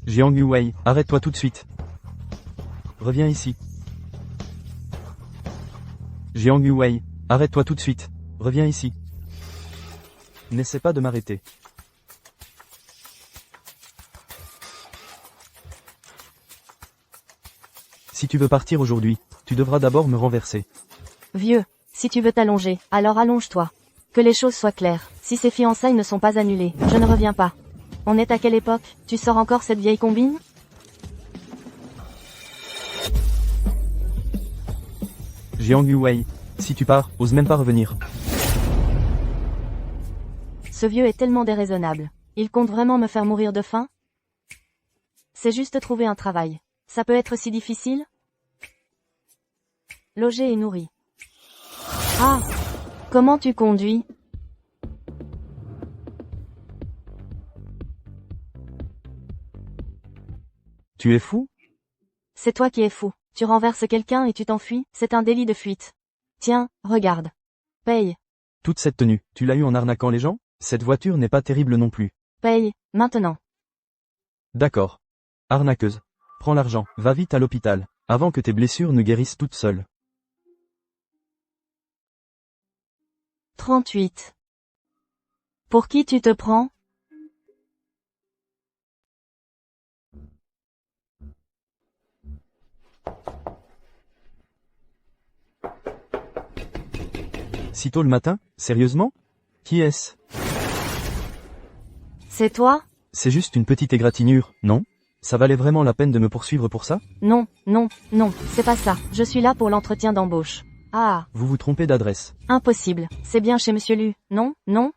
Jiang Yuwei, arrête-toi tout de suite. Reviens ici. Jiang Yuwei, arrête-toi tout de suite. Reviens ici. N'essaie pas de m'arrêter. Si tu veux partir aujourd'hui, tu devras d'abord me renverser. Vieux, si tu veux t'allonger, alors allonge-toi. Que les choses soient claires, si ces fiançailles ne sont pas annulées, je ne reviens pas. On est à quelle époque? Tu sors encore cette vieille combine? Jiang Yuwei, si tu pars, ose même pas revenir. Ce vieux est tellement déraisonnable. Il compte vraiment me faire mourir de faim? C'est juste trouver un travail. Ça peut être si difficile? Logé et nourri. Ah! Comment tu conduis? Tu es fou? C'est toi qui es fou. Tu renverses quelqu'un et tu t'enfuis, c'est un délit de fuite. Tiens, regarde. Paye, Toute cette tenue, tu l'as eue en arnaquant les gens? Cette voiture n'est pas terrible non plus. paye, maintenant. D'accord. Arnaqueuse. Prends l'argent, va vite à l'hôpital, avant que tes blessures ne guérissent toutes seules. 38. Pour qui tu te prends? Si tôt le matin? Sérieusement? Qui est-ce? C'est toi? C'est juste une petite égratignure, non? Ça valait vraiment la peine de me poursuivre pour ça? Non, non, non, c'est pas ça. Je suis là pour l'entretien d'embauche. Ah, Vous vous trompez d'adresse. impossible. C'est bien chez Monsieur Lu, non, non?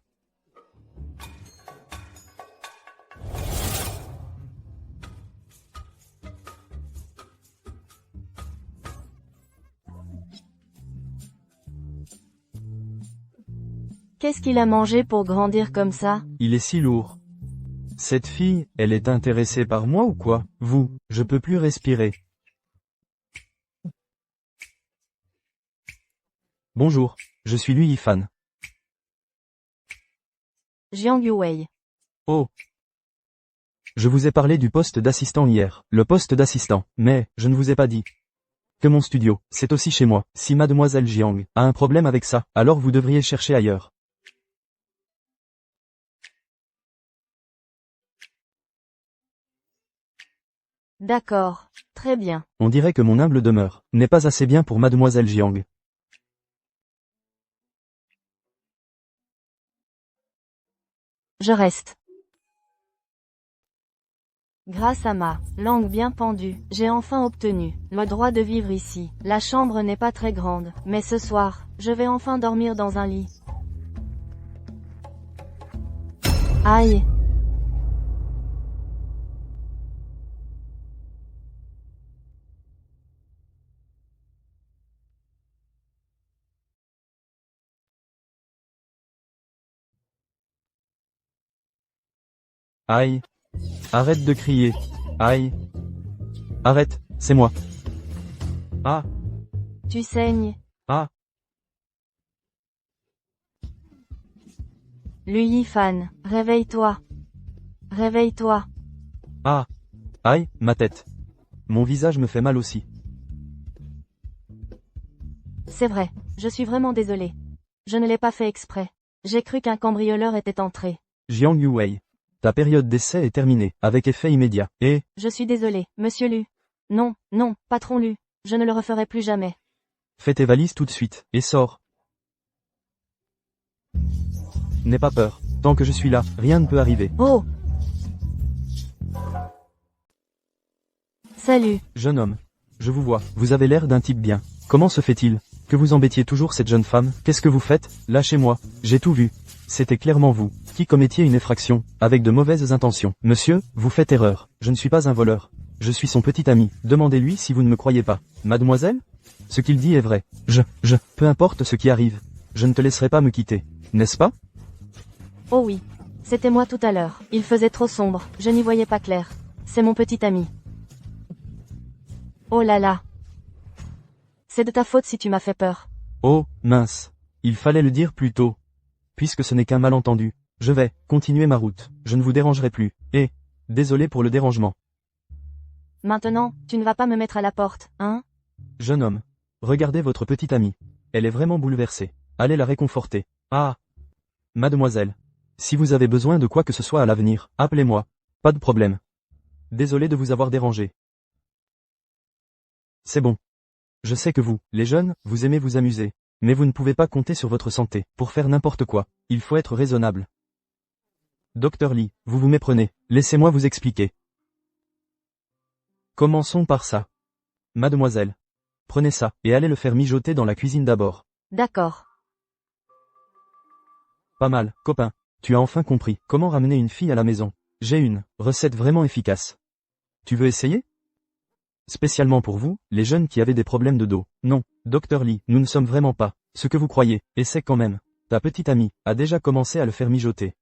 Qu'est-ce qu'il a mangé pour grandir comme ça? Il est si lourd. Cette fille, elle est intéressée par moi ou quoi? Vous, je peux plus respirer. Bonjour, je suis Lui Yifan. Jiang Yuwei. Oh. Je vous ai parlé du poste d'assistant hier, le poste d'assistant, mais, je ne vous ai pas dit que mon studio, c'est aussi chez moi. Si mademoiselle Jiang a un problème avec ça, alors vous devriez chercher ailleurs. D'accord, très bien. On dirait que mon humble demeure n'est pas assez bien pour mademoiselle Jiang. Je reste. Grâce à ma langue bien pendue, j'ai enfin obtenu le droit de vivre ici. La chambre n'est pas très grande, mais ce soir, je vais enfin dormir dans un lit. Aïe. Aïe. Arrête de crier. Aïe. Arrête, c'est moi. Ah, Tu saignes. ah. Lui Yifan, réveille-toi. Réveille-toi. Ah. Aïe, ma tête. Mon visage me fait mal aussi. C'est vrai, je suis vraiment désolée. Je ne l'ai pas fait exprès. J'ai cru qu'un cambrioleur était entré. Jiang Yuwei. Ta période d'essai est terminée, avec effet immédiat. Et, Je suis désolée, Monsieur Lu. Non, non, patron Lu. Je ne le referai plus jamais. fais tes valises tout de suite, et sors. N'aie pas peur. Tant que je suis là, rien ne peut arriver. Oh! Salut. Jeune homme. Je vous vois, vous avez l'air d'un type bien. Comment se fait-il que vous embêtiez toujours cette jeune femme? Qu'est-ce que vous faites? Lâchez-moi. J'ai tout vu. C'était clairement vous qui commettiez une effraction, avec de mauvaises intentions. Monsieur, vous faites erreur. Je ne suis pas un voleur. Je suis son petit ami. Demandez-lui si vous ne me croyez pas. Mademoiselle? Ce qu'il dit est vrai. Peu importe ce qui arrive. Je ne te laisserai pas me quitter. N'est-ce pas? Oh oui. C'était moi tout à l'heure. Il faisait trop sombre. Je n'y voyais pas clair. C'est mon petit ami. Oh là là. C'est de ta faute si tu m'as fait peur. Oh, mince. Il fallait le dire plus tôt. Puisque ce n'est qu'un malentendu, je vais continuer ma route. Je ne vous dérangerai plus. Et, désolé pour le dérangement. Maintenant, tu ne vas pas me mettre à la porte, hein? Jeune homme. Regardez votre petite amie. Elle est vraiment bouleversée. Allez la réconforter. Ah. Mademoiselle. Si vous avez besoin de quoi que ce soit à l'avenir, appelez-moi. Pas de problème. Désolé de vous avoir dérangé. C'est bon. Je sais que vous, les jeunes, vous aimez vous amuser. Mais vous ne pouvez pas compter sur votre santé pour faire n'importe quoi. Il faut être raisonnable. Docteur Lee, vous vous méprenez. Laissez-moi vous expliquer. Commençons par ça. Mademoiselle. Prenez ça, et allez le faire mijoter dans la cuisine d'abord. D'accord. Pas mal, copain. Tu as enfin compris comment ramener une fille à la maison. J'ai une recette vraiment efficace. Tu veux essayer? Spécialement pour vous, les jeunes qui avaient des problèmes de dos. Non, Docteur Lee, nous ne sommes vraiment pas ce que vous croyez. Essaie quand même. Ta petite amie a déjà commencé à le faire mijoter.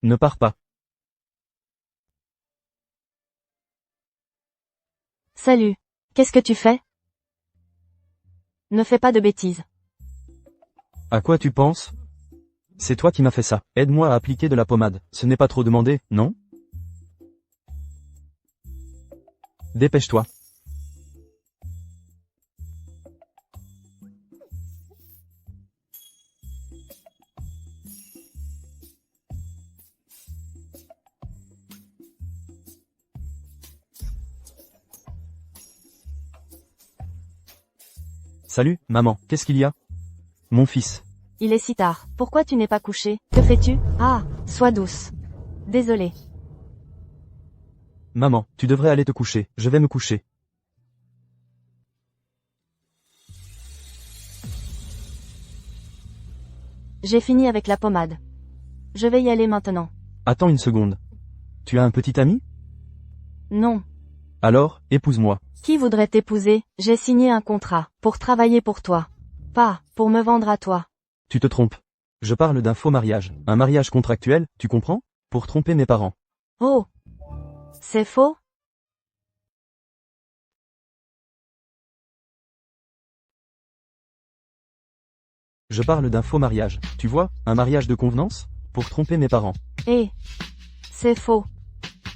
Ne pars pas. Salut. Qu'est-ce que tu fais? Ne fais pas de bêtises. À quoi tu penses? C'est toi qui m'as fait ça. Aide-moi à appliquer de la pommade. Ce n'est pas trop demandé, non? Dépêche-toi. Salut, maman, qu'est-ce qu'il y a? Mon fils. Il est si tard. Pourquoi tu n'es pas couché? Que fais-tu? Ah, sois douce. Désolée. Maman, tu devrais aller te coucher. Je vais me coucher. J'ai fini avec la pommade. Je vais y aller maintenant. Attends une seconde. Tu as un petit ami? Non. Alors, épouse-moi. Qui voudrait t'épouser? J'ai signé un contrat pour travailler pour toi. Pas pour me vendre à toi. Tu te trompes. Je parle d'un faux mariage. Un mariage contractuel, tu comprends? Pour tromper mes parents. Oh. C'est faux? Je parle d'un faux mariage. Tu vois, un mariage de convenance? Pour tromper mes parents. Eh. C'est faux.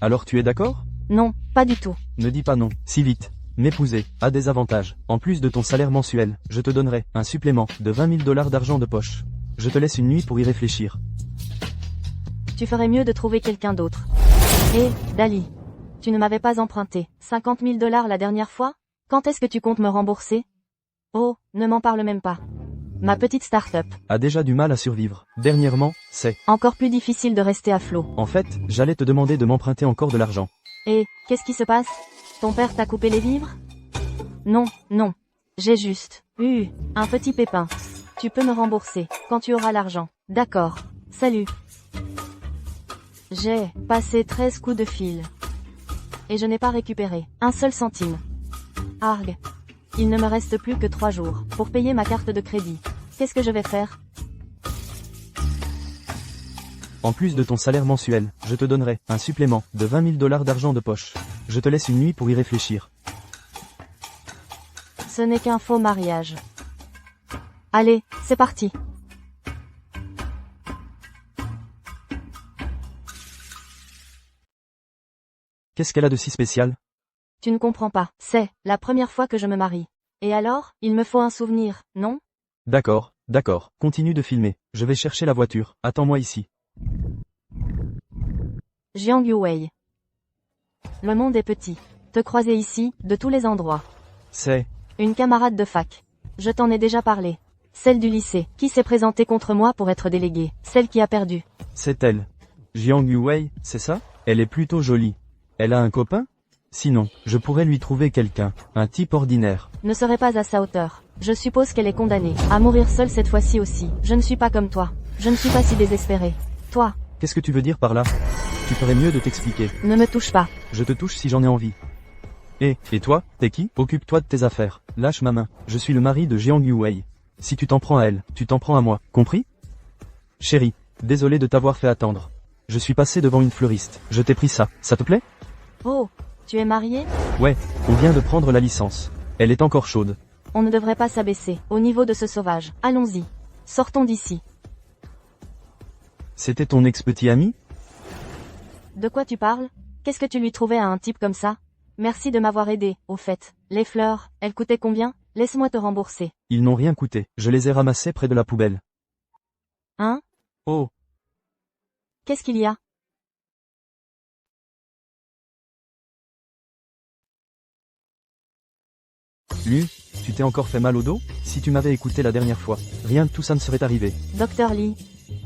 Alors tu es d'accord? Non, pas du tout. Ne dis pas non, si vite. M'épouser a des avantages. En plus de ton salaire mensuel, je te donnerai un supplément de 20 000 $ d'argent de poche. Je te laisse une nuit pour y réfléchir. Tu ferais mieux de trouver quelqu'un d'autre. Eh, Dali. Tu ne m'avais pas emprunté 50 000 $ la dernière fois? Quand est-ce que tu comptes me rembourser? Oh, ne m'en parle même pas. Ma petite start-up. A déjà du mal à survivre. Dernièrement, c'est encore plus difficile de rester à flot. En fait, j'allais te demander de m'emprunter encore de l'argent. Et, qu'est-ce qui se passe? Ton père t'a coupé les vivres? Non, non. J'ai juste eu un petit pépin. Tu peux me rembourser quand tu auras l'argent. D'accord. Salut. J'ai passé 13 coups de fil. Et je n'ai pas récupéré un seul centime. Arg. Il ne me reste plus que 3 jours pour payer ma carte de crédit. Qu'est-ce que je vais faire? En plus de ton salaire mensuel, je te donnerai un supplément de 20 000 $ d'argent de poche. Je te laisse une nuit pour y réfléchir. Ce n'est qu'un faux mariage. Allez, c'est parti. Qu'est-ce qu'elle a de si spécial? Tu ne comprends pas. C'est la première fois que je me marie. Et alors, il me faut un souvenir, non? D'accord, d'accord. Continue de filmer. Je vais chercher la voiture. Attends-moi ici. Jiang Yuwei. Le monde est petit. Te croiser ici, de tous les endroits. C'est une camarade de fac. Je t'en ai déjà parlé. Celle du lycée, qui s'est présentée contre moi pour être déléguée. Celle qui a perdu. C'est elle. Jiang Yuwei, c'est ça? Elle est plutôt jolie. Elle a un copain? Sinon, je pourrais lui trouver quelqu'un, un type ordinaire. Ne serait pas à sa hauteur. Je suppose qu'elle est condamnée à mourir seule cette fois-ci aussi. Je ne suis pas comme toi. Je ne suis pas si désespérée. Toi. Qu'est-ce que tu veux dire par là? Tu ferais mieux de t'expliquer. Ne me touche pas. Je te touche si j'en ai envie. Et toi, t'es qui? Occupe-toi de tes affaires. Lâche ma main. Je suis le mari de Jiang Yuwei. Si tu t'en prends à elle, tu t'en prends à moi. Compris? Chérie, désolé de t'avoir fait attendre. Je suis passé devant une fleuriste. Je t'ai pris ça. Ça te plaît? Oh, tu es marié? Ouais, on vient de prendre la licence. Elle est encore chaude. On ne devrait pas s'abaisser au niveau de ce sauvage. Allons-y. Sortons d'ici. C'était ton ex-petit ami? De quoi tu parles? Qu'est-ce que tu lui trouvais à un type comme ça? Merci de m'avoir aidé, au fait. Les fleurs, elles coûtaient combien? Laisse-moi te rembourser. Ils n'ont rien coûté, je les ai ramassés près de la poubelle. Hein? Oh, Qu'est-ce qu'il y a? Lu, tu t'es encore fait mal au dos? Si tu m'avais écouté la dernière fois, rien de tout ça ne serait arrivé. Docteur Lee,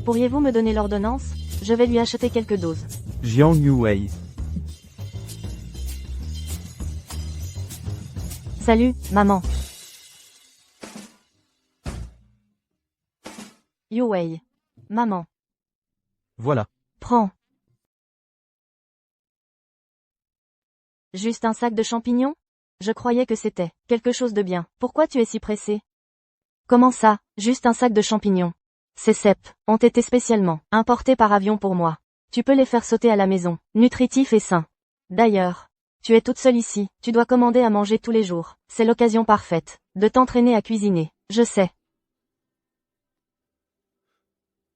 pourriez-vous me donner l'ordonnance? Je vais lui acheter quelques doses. Jiang Yuwei. Salut, maman. Yuwei. Maman. Voilà. Prends. Juste un sac de champignons? Je croyais que c'était quelque chose de bien. Pourquoi tu es si pressé? Comment ça, juste un sac de champignons? Ces cèpes ont été spécialement importés par avion pour moi. Tu peux les faire sauter à la maison, nutritifs et sains. D'ailleurs, tu es toute seule ici, tu dois commander à manger tous les jours. C'est l'occasion parfaite de t'entraîner à cuisiner. Je sais.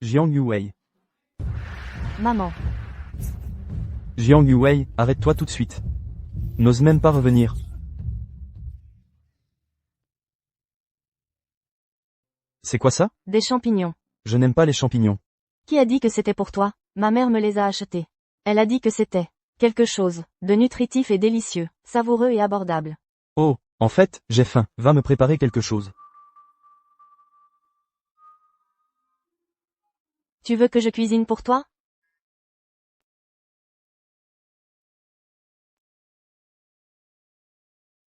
Jiang Yuwei. Maman. Jiang Yuwei, arrête-toi tout de suite. N'ose même pas revenir. C'est quoi ça? Des champignons. Je n'aime pas les champignons. Qui a dit que c'était pour toi? Ma mère me les a achetés. Elle a dit que c'était quelque chose de nutritif et délicieux, savoureux et abordable. Oh, en fait, j'ai faim. Va me préparer quelque chose. Tu veux que je cuisine pour toi?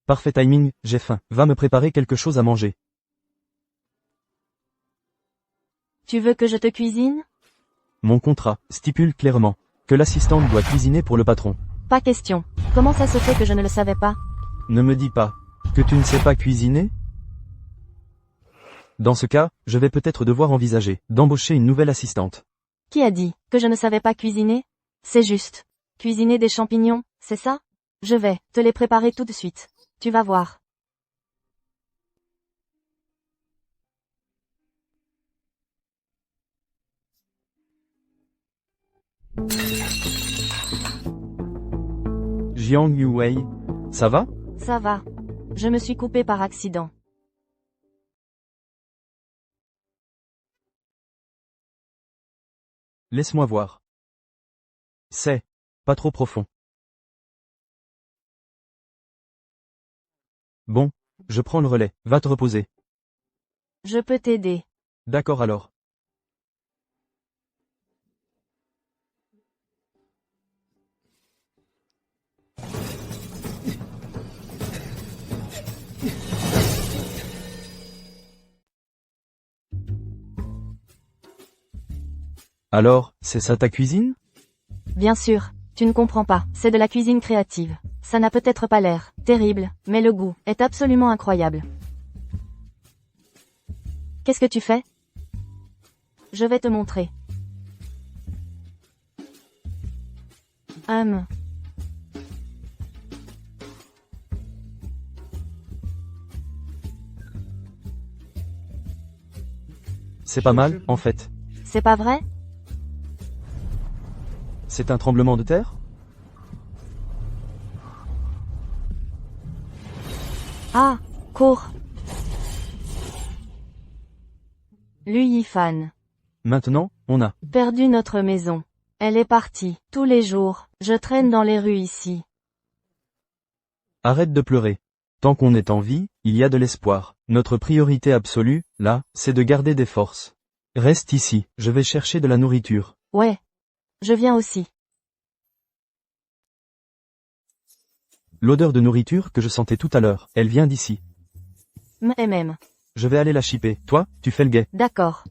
Parfait timing, j'ai faim. Va me préparer quelque chose à manger. Tu veux que je te cuisine? Mon contrat stipule clairement que l'assistante doit cuisiner pour le patron. Pas question. Comment ça se fait que je ne le savais pas? Ne me dis pas que tu ne sais pas cuisiner? Dans ce cas, je vais peut-être devoir envisager d'embaucher une nouvelle assistante. Qui a dit que je ne savais pas cuisiner? C'est juste. Cuisiner des champignons, c'est ça? Je vais te les préparer tout de suite. Tu vas voir. Jiang Yuwei, ça va? Ça va. Je me suis coupé par accident. Laisse-moi voir. C'est pas trop profond. Bon, je prends le relais. Va te reposer. Je peux t'aider. D'accord alors. Alors, c'est ça ta cuisine? Bien sûr, tu ne comprends pas. C'est de la cuisine créative. Ça n'a peut-être pas l'air terrible, mais le goût est absolument incroyable. Qu'est-ce que tu fais? Je vais te montrer. C'est pas mal, en fait. C'est pas vrai? C'est un tremblement de terre? Ah, cours. Lu Yifan. Maintenant, on a. Perdu notre maison. Elle est partie. Tous les jours, je traîne dans les rues ici. Arrête de pleurer. Tant qu'on est en vie, il y a de l'espoir. Notre priorité absolue, là, c'est de garder des forces. Reste ici, je vais chercher de la nourriture. Ouais. Je viens aussi. L'odeur de nourriture que je sentais tout à l'heure, elle vient d'ici. Même. Je vais aller la chipper. Toi, tu fais le guet. D'accord.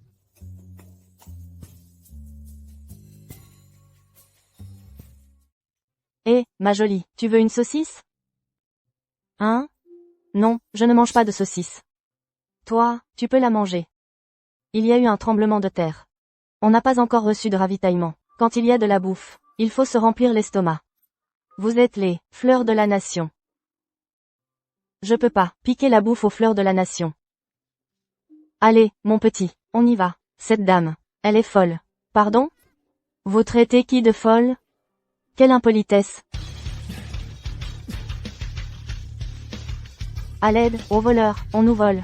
Hé, ma jolie, tu veux une saucisse? Hein? Non, je ne mange pas de saucisse. Toi, tu peux la manger. Il y a eu un tremblement de terre. On n'a pas encore reçu de ravitaillement. Quand il y a de la bouffe, il faut se remplir l'estomac. Vous êtes les fleurs de la nation. Je peux pas piquer la bouffe aux fleurs de la nation. Allez, mon petit, on y va. Cette dame, elle est folle. Pardon? Vous traitez qui de folle? Quelle impolitesse. À l'aide, aux voleurs, on nous vole.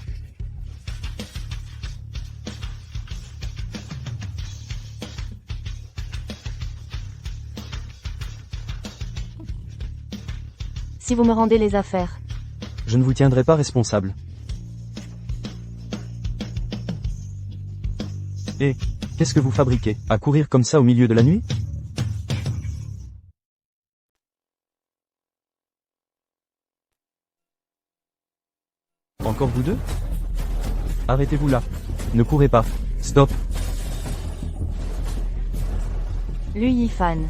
Si vous me rendez les affaires. Je ne vous tiendrai pas responsable. Et, qu'est-ce que vous fabriquez? À courir comme ça au milieu de la nuit? Encore vous deux? Arrêtez-vous là. Ne courez pas. Stop. Lui Yifan.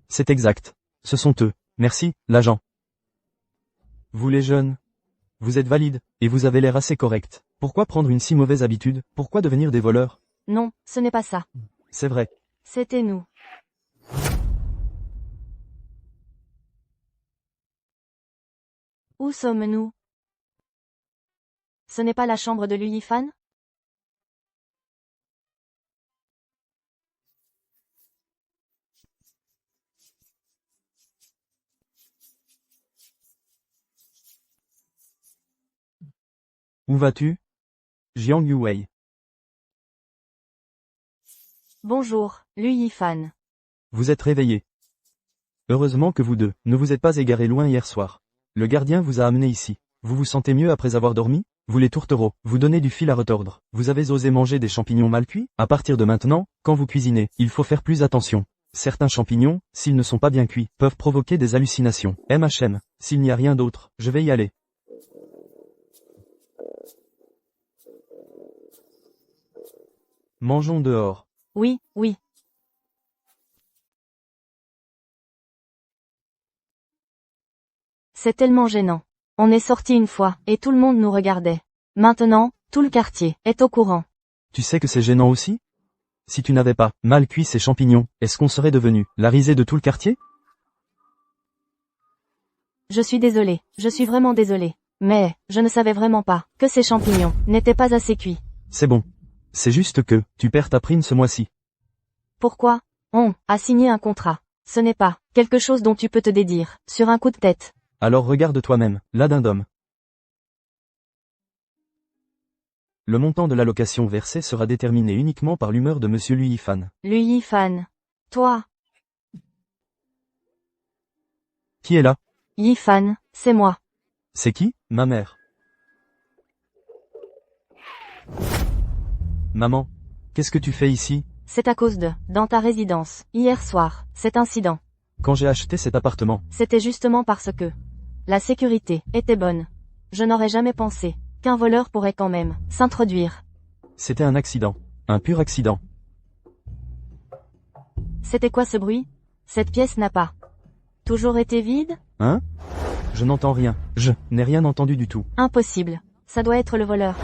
C'est exact. Ce sont eux. Merci, l'agent. Vous les jeunes. Vous êtes valides, et vous avez l'air assez correct. Pourquoi prendre une si mauvaise habitude? Pourquoi devenir des voleurs? Non, ce n'est pas ça. C'est vrai. C'était nous. Où sommes-nous? Ce n'est pas la chambre de Lui Yifan? Où vas-tu? Jiang Yuwei. Bonjour, Lui Yifan. Vous êtes réveillés. Heureusement que vous deux ne vous êtes pas égarés loin hier soir. Le gardien vous a amené ici. Vous vous sentez mieux après avoir dormi? Vous les tourtereaux, vous donnez du fil à retordre. Vous avez osé manger des champignons mal cuits? À partir de maintenant, quand vous cuisinez, il faut faire plus attention. Certains champignons, s'ils ne sont pas bien cuits, peuvent provoquer des hallucinations. MHM, s'il n'y a rien d'autre, je vais y aller. Mangeons dehors. Oui, oui. C'est tellement gênant. On est sorti une fois, et tout le monde nous regardait. Maintenant, tout le quartier est au courant. Tu sais que c'est gênant aussi? Si tu n'avais pas mal cuit ces champignons, est-ce qu'on serait devenu la risée de tout le quartier? Je suis désolée, je suis vraiment désolée. Mais, je ne savais vraiment pas que ces champignons n'étaient pas assez cuits. C'est bon. C'est juste que, tu perds ta prime ce mois-ci. Pourquoi? On a signé un contrat. Ce n'est pas quelque chose dont tu peux te dédire, sur un coup de tête. Alors regarde toi-même, l'addendum. Le montant de l'allocation versée sera déterminé uniquement par l'humeur de Monsieur Lui Yifan. Lui Yifan. Toi. Qui est là? Yifan, c'est moi. C'est qui? Ma mère. Maman, qu'est-ce que tu fais ici? C'est à cause de, dans ta résidence, hier soir, cet incident. Quand j'ai acheté cet appartement, C'était justement parce que la sécurité était bonne. Je n'aurais jamais pensé qu'un voleur pourrait quand même s'introduire. c'était un accident. Un pur accident. C'était quoi ce bruit? Cette pièce n'a pas toujours été vide? Hein? Je n'entends rien. Je n'ai rien entendu du tout. Impossible. Ça doit être le voleur.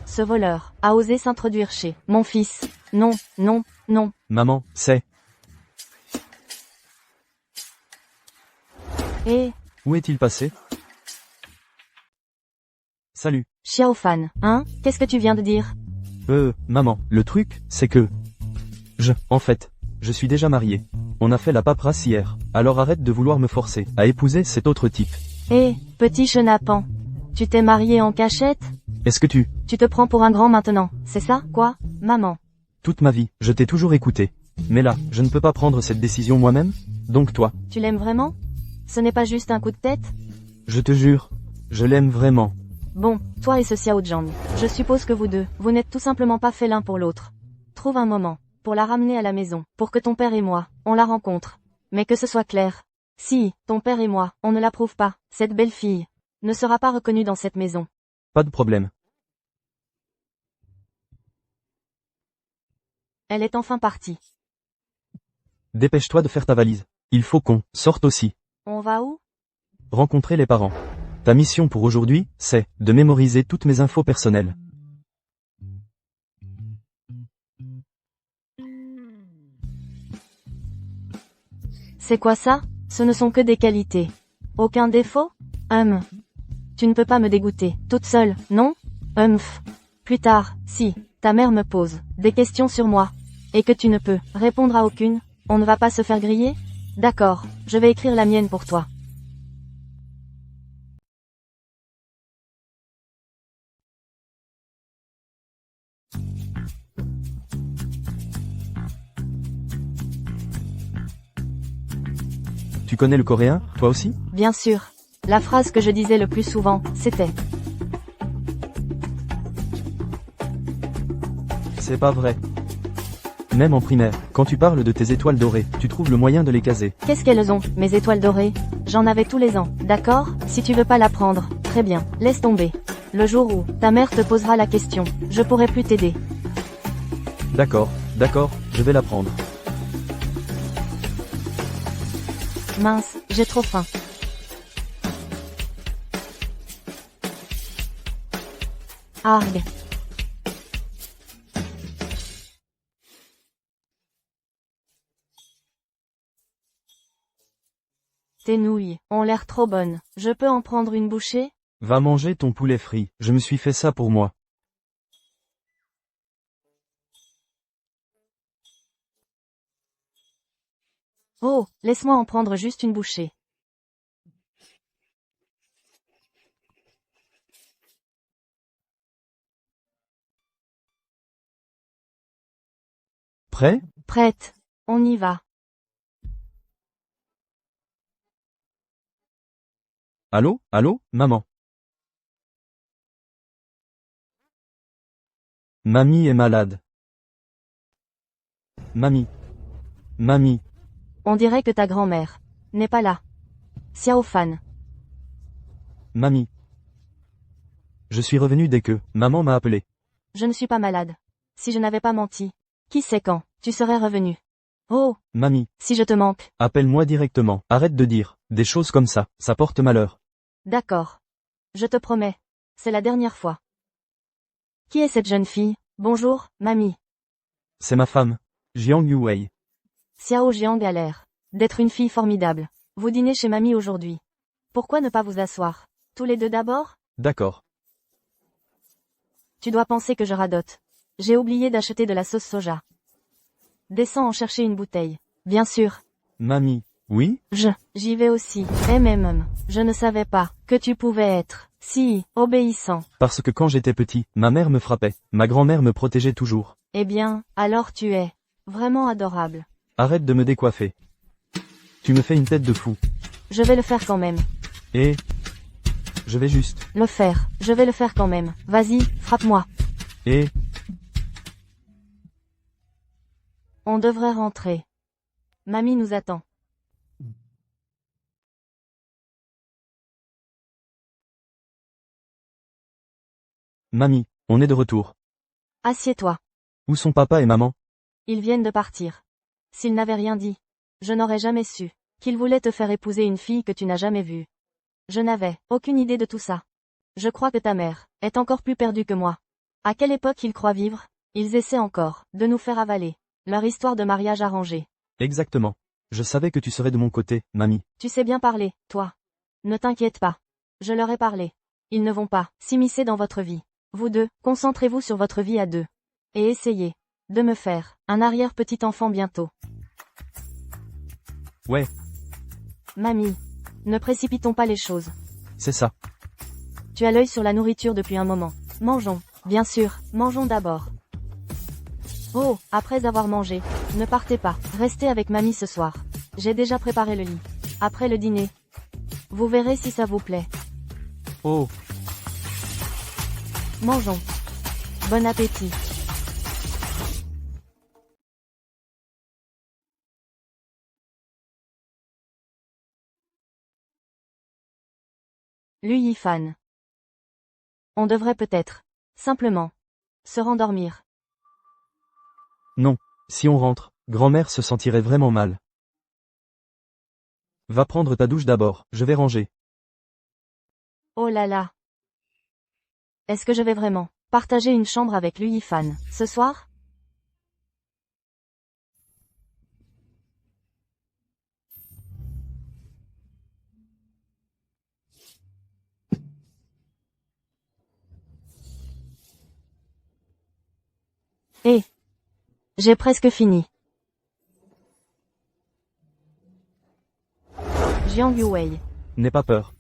Ce voleur a osé s'introduire chez mon fils. Non, non, non. Maman, c'est... Et, Où est-il passé? Salut. Xiaofan, hein? Qu'est-ce que tu viens de dire? Maman, le truc, c'est que... En fait, je suis déjà marié. On a fait la paperasse hier, alors arrête de vouloir me forcer à épouser cet autre type. Eh, petit chenapan. Tu t'es marié en cachette? Est-ce que tu... Tu te prends pour un grand maintenant, c'est ça, quoi, maman? Toute ma vie, je t'ai toujours écouté. Mais là, je ne peux pas prendre cette décision moi-même. Donc toi, Tu l'aimes vraiment? Ce n'est pas juste un coup de tête? je te jure, je l'aime vraiment. Bon, toi et ce Xiao Zhang, je suppose que vous deux, vous n'êtes tout simplement pas fait l'un pour l'autre. Trouve un moment, pour la ramener à la maison, pour que ton père et moi, on la rencontre. Mais que ce soit clair. Si, ton père et moi, on ne l'approuve pas, cette belle fille ne sera pas reconnue dans cette maison. Pas de problème. Elle est enfin partie. Dépêche-toi de faire ta valise. Il faut qu'on sorte aussi. On va où? Rencontrer les parents. Ta mission pour aujourd'hui, c'est de mémoriser toutes mes infos personnelles. C'est quoi ça? Ce ne sont que des qualités. Aucun défaut? Tu ne peux pas me dégoûter, toute seule, non? Plus tard, si ta mère me pose des questions sur moi, et que tu ne peux répondre à aucune, on ne va pas se faire griller? D'accord, je vais écrire la mienne pour toi. Tu connais le coréen, toi aussi? Bien sûr. La phrase que je disais le plus souvent, c'était C'est pas vrai. Même en primaire, quand tu parles de tes étoiles dorées, tu trouves le moyen de les caser. « Qu'est-ce qu'elles ont, mes étoiles dorées? J'en avais tous les ans, d'accord? Si tu veux pas l'apprendre, très bien, laisse tomber. Le jour où ta mère te posera la question, je pourrai plus t'aider. D'accord, je vais l'apprendre. Mince, j'ai trop faim. Arg. Tes nouilles ont l'air trop bonnes. Je peux en prendre une bouchée? Va manger ton poulet frit, je me suis fait ça pour moi. Oh, laisse-moi en prendre juste une bouchée. Prêt? Prête. On y va. Allô, maman. Mamie est malade. Mamie. On dirait que ta grand-mère n'est pas là. Xiao Fan. Mamie. Je suis revenu dès que maman m'a appelé. Je ne suis pas malade. Si je n'avais pas menti, qui sait quand tu serais revenu? Oh, Mamie, si je te manque. appelle-moi directement. Arrête de dire des choses comme ça porte malheur. D'accord. Je te promets. C'est la dernière fois. Qui est cette jeune fille? Bonjour, mamie. C'est ma femme, Jiang Yuwei. Xiao Jiang a l'air d'être une fille formidable. Vous dînez chez mamie aujourd'hui. Pourquoi ne pas vous asseoir? Tous les deux d'abord? D'accord. Tu dois penser que je radote. J'ai oublié d'acheter de la sauce soja. Descends en chercher une bouteille. Bien sûr. Mamie, oui? J'y vais aussi. Je ne savais pas que tu pouvais être si obéissant. Parce que quand j'étais petit, ma mère me frappait, ma grand-mère me protégeait toujours. Eh bien, alors tu es vraiment adorable. Arrête de me décoiffer. Tu me fais une tête de fou. Je vais le faire quand même. Et je vais juste. Le faire. Je vais le faire quand même. Vas-y, frappe-moi. Et On devrait rentrer. Mamie nous attend. mamie, on est de retour. Assieds-toi. Où sont papa et maman? Ils viennent de partir. S'ils n'avaient rien dit, je n'aurais jamais su qu'ils voulaient te faire épouser une fille que tu n'as jamais vue. Je n'avais aucune idée de tout ça. Je crois que ta mère est encore plus perdue que moi. À quelle époque ils croient vivre? Ils essaient encore de nous faire avaler leur histoire de mariage arrangé. Exactement. Je savais que tu serais de mon côté, mamie. Tu sais bien parler, toi. Ne t'inquiète pas. Je leur ai parlé. Ils ne vont pas s'immiscer dans votre vie. Vous deux, concentrez-vous sur votre vie à deux. Et essayez de me faire un arrière-petit-enfant bientôt. Ouais, Mamie, ne précipitons pas les choses. c'est ça. Tu as l'œil sur la nourriture depuis un moment. Mangeons. Bien sûr, mangeons d'abord. Oh, après avoir mangé, ne partez pas. Restez avec mamie ce soir. J'ai déjà préparé le lit. Après le dîner. Vous verrez si ça vous plaît. Oh, Mangeons. Bon appétit. Lui Yifan. On devrait peut-être, simplement, se rendormir. non. Si on rentre, grand-mère se sentirait vraiment mal. Va prendre ta douche d'abord, je vais ranger. Oh là là. Est-ce que je vais vraiment partager une chambre avec lui Yifan, ce soir? Eh. J'ai presque fini. Jiang Yuwei. N'aie pas peur.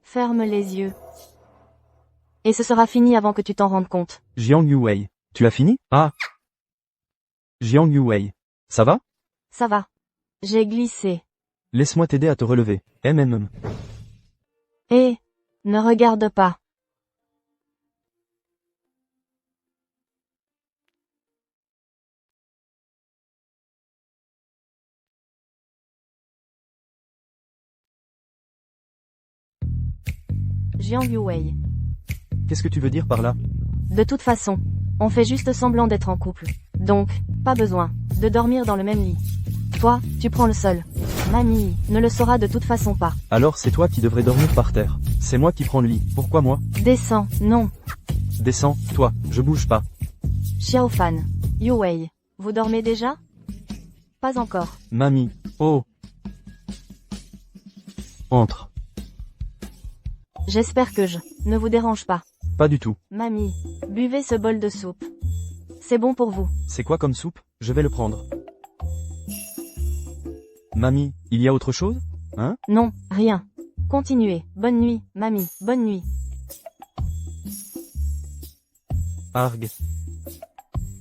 Ferme les yeux. Et ce sera fini avant que tu t'en rendes compte. Jiang Yuwei. Tu as fini? Ah. Jiang Yuwei. Ça va? Ça va. J'ai glissé. Laisse-moi t'aider à te relever. Eh. Ne regarde pas. Jiang Yuwei. Qu'est-ce que tu veux dire par là? De toute façon, on fait juste semblant d'être en couple. Donc, pas besoin de dormir dans le même lit. Toi, tu prends le sol. Mamie ne le saura de toute façon pas. Alors c'est toi qui devrais dormir par terre. C'est moi qui prends le lit. Pourquoi moi? Descends, non. Descends, toi, je bouge pas. Xiaofan. Yuwei. Vous dormez déjà? Pas encore. Mamie. Oh. Entre. J'espère que je ne vous dérange pas. Pas du tout. Mamie, buvez ce bol de soupe. C'est bon pour vous. C'est quoi comme soupe? Je vais le prendre. Mamie, il y a autre chose? Hein? Non, rien. Continuez. Bonne nuit, mamie. Bonne nuit. Arg.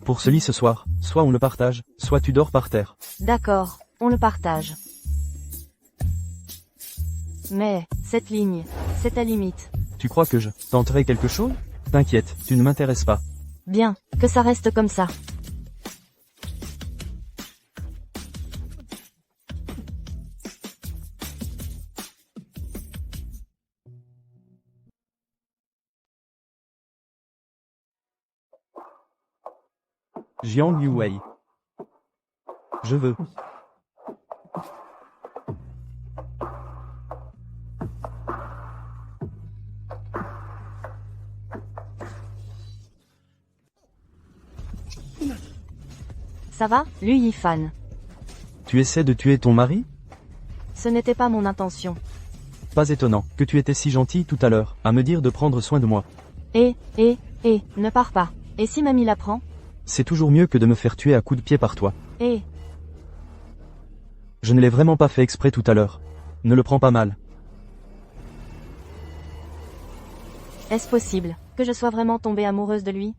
Pour ce lit ce soir, soit on le partage, soit tu dors par terre. D'accord, on le partage. Mais, cette ligne, c'est ta limite. Tu crois que je tenterai quelque chose? T'inquiète, tu ne m'intéresses pas. Bien, que ça reste comme ça. Jiang Yuwei. Je veux. Ça va, Lu Yifan? Tu essaies de tuer ton mari? Ce n'était pas mon intention. Pas étonnant, que tu étais si gentil tout à l'heure, à me dire de prendre soin de moi. Ne pars pas. Et si mamie l'apprend? C'est toujours mieux que de me faire tuer à coups de pied par toi. Eh. Je ne l'ai vraiment pas fait exprès tout à l'heure. Ne le prends pas mal. Est-ce possible que je sois vraiment tombée amoureuse de lui?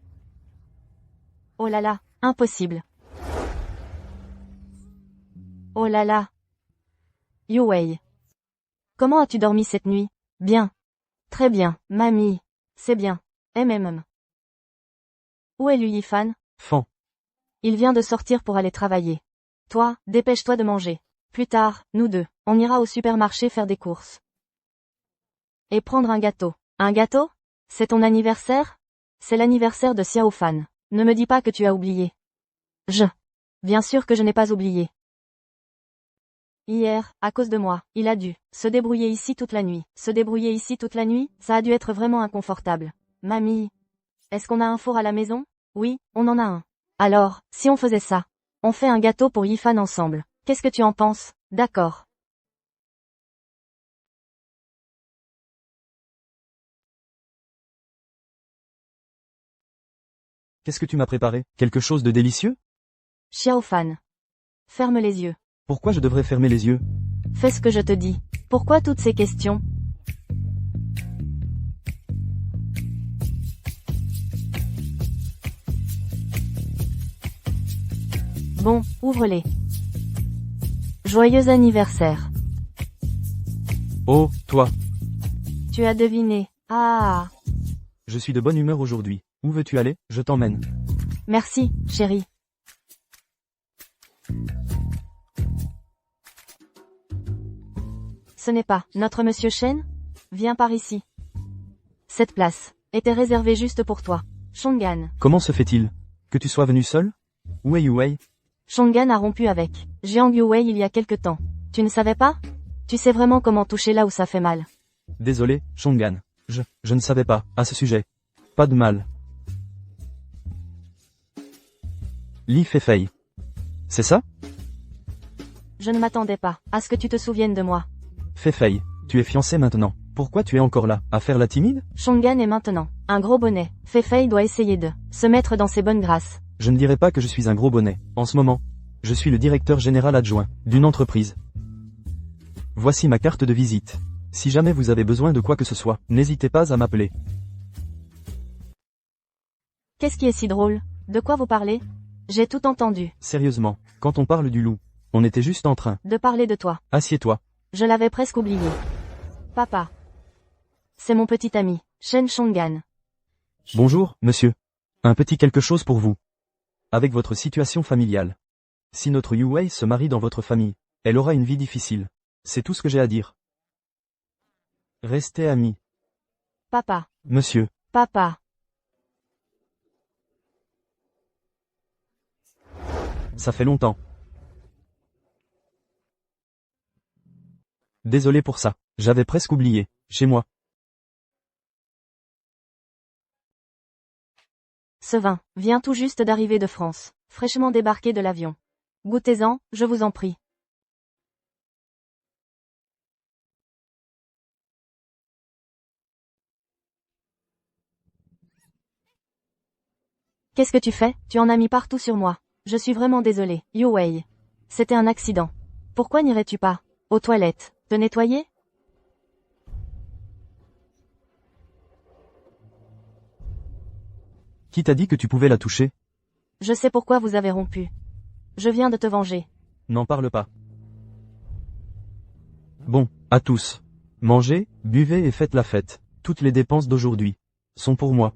Oh là là, impossible. Oh là là. Yuwei. Comment as-tu dormi cette nuit? Bien. Très bien, mamie. C'est bien. Où est Lu Yifan? Fan. Il vient de sortir pour aller travailler. Toi, dépêche-toi de manger. Plus tard, nous deux, on ira au supermarché faire des courses. Et prendre un gâteau. Un gâteau? C'est ton anniversaire? C'est l'anniversaire de Xiaofan. Ne me dis pas que tu as oublié. Bien sûr que je n'ai pas oublié. Hier, à cause de moi, il a dû se débrouiller ici toute la nuit. Se débrouiller ici toute la nuit, ça a dû être vraiment inconfortable. Mamie. Est-ce qu'on a un four à la maison? Oui, on en a un. Alors, si on faisait ça, on fait un gâteau pour Yifan ensemble. Qu'est-ce que tu en penses? D'accord. Qu'est-ce que tu m'as préparé? Quelque chose de délicieux? Xiaofan. Ferme les yeux. Pourquoi je devrais fermer les yeux? Fais ce que je te dis. Pourquoi toutes ces questions? Bon, ouvre-les. Joyeux anniversaire. Oh, toi. Tu as deviné. Ah. Je suis de bonne humeur aujourd'hui. Où veux-tu aller? Je t'emmène. Merci, chérie. Ce n'est pas notre monsieur Shen? Viens par ici. Cette place était réservée juste pour toi. Shongan. Comment se fait-il que tu sois venu seul? Où est Yuwei? Shongan a rompu avec Jiang Yuwei il y a quelque temps. Tu ne savais pas? Tu sais vraiment comment toucher là où ça fait mal. Désolé, Shongan. Je ne savais pas, à ce sujet. Pas de mal. Li Feifei. C'est ça? Je ne m'attendais pas à ce que tu te souviennes de moi. Feifei, tu es fiancé maintenant. Pourquoi tu es encore là, à faire la timide? Shongan est maintenant un gros bonnet. Feifei doit essayer de se mettre dans ses bonnes grâces. Je ne dirais pas que je suis un gros bonnet. En ce moment, je suis le directeur général adjoint d'une entreprise. Voici ma carte de visite. Si jamais vous avez besoin de quoi que ce soit, n'hésitez pas à m'appeler. Qu'est-ce qui est si drôle? De quoi vous parlez? J'ai tout entendu. Sérieusement, quand on parle du loup, on était juste en train. De parler de toi. Assieds-toi. Je l'avais presque oublié. Papa. C'est mon petit ami, Shen Shongan. Bonjour, monsieur. Un petit quelque chose pour vous. Avec votre situation familiale. Si notre Yuwei se marie dans votre famille, elle aura une vie difficile. C'est tout ce que j'ai à dire. Restez amis. Papa. Monsieur. Papa. Ça fait longtemps. Désolé pour ça. J'avais presque oublié. Chez moi. Ce vin vient tout juste d'arriver de France, fraîchement débarqué de l'avion. Goûtez-en, je vous en prie. Qu'est-ce que tu fais? Tu en as mis partout sur moi. Je suis vraiment désolée, Yuwei. C'était un accident. Pourquoi n'irais-tu pas aux toilettes, te nettoyer? Qui t'a dit que tu pouvais la toucher? Je sais pourquoi vous avez rompu. Je viens de te venger. N'en parle pas. Bon, à tous. Mangez, buvez et faites la fête. Toutes les dépenses d'aujourd'hui sont pour moi.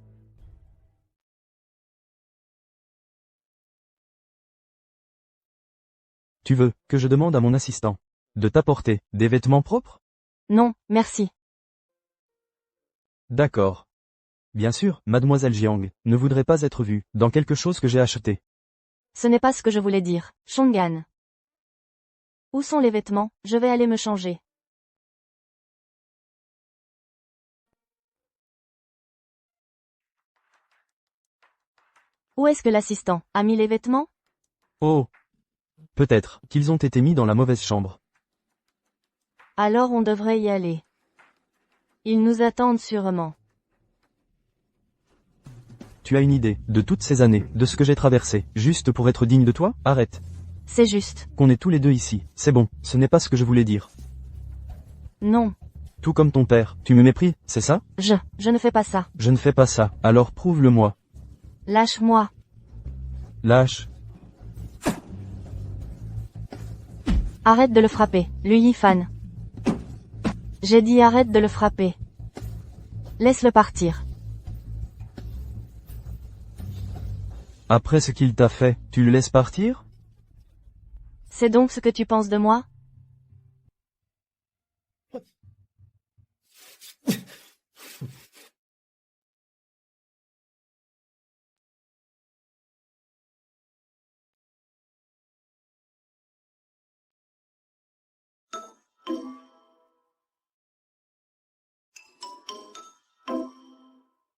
Tu veux que je demande à mon assistant de t'apporter des vêtements propres? Non, merci. D'accord. Bien sûr, mademoiselle Jiang ne voudrait pas être vue dans quelque chose que j'ai acheté. Ce n'est pas ce que je voulais dire, Shongan. Où sont les vêtements? Je vais aller me changer. Où est-ce que l'assistant a mis les vêtements? Oh. Peut-être qu'ils ont été mis dans la mauvaise chambre. Alors on devrait y aller. Ils nous attendent sûrement. Tu as une idée de toutes ces années, de ce que j'ai traversé, juste pour être digne de toi? Arrête. C'est juste. Qu'on est tous les deux ici. C'est bon, ce n'est pas ce que je voulais dire. Non. Tout comme ton père, tu me méprises, c'est ça? Je ne fais pas ça. Je ne fais pas ça, alors prouve-le-moi. Lâche-moi. Lâche. Arrête de le frapper, lui Yifan. J'ai dit arrête de le frapper. Laisse-le partir. Après ce qu'il t'a fait, tu le laisses partir? C'est donc ce que tu penses de moi?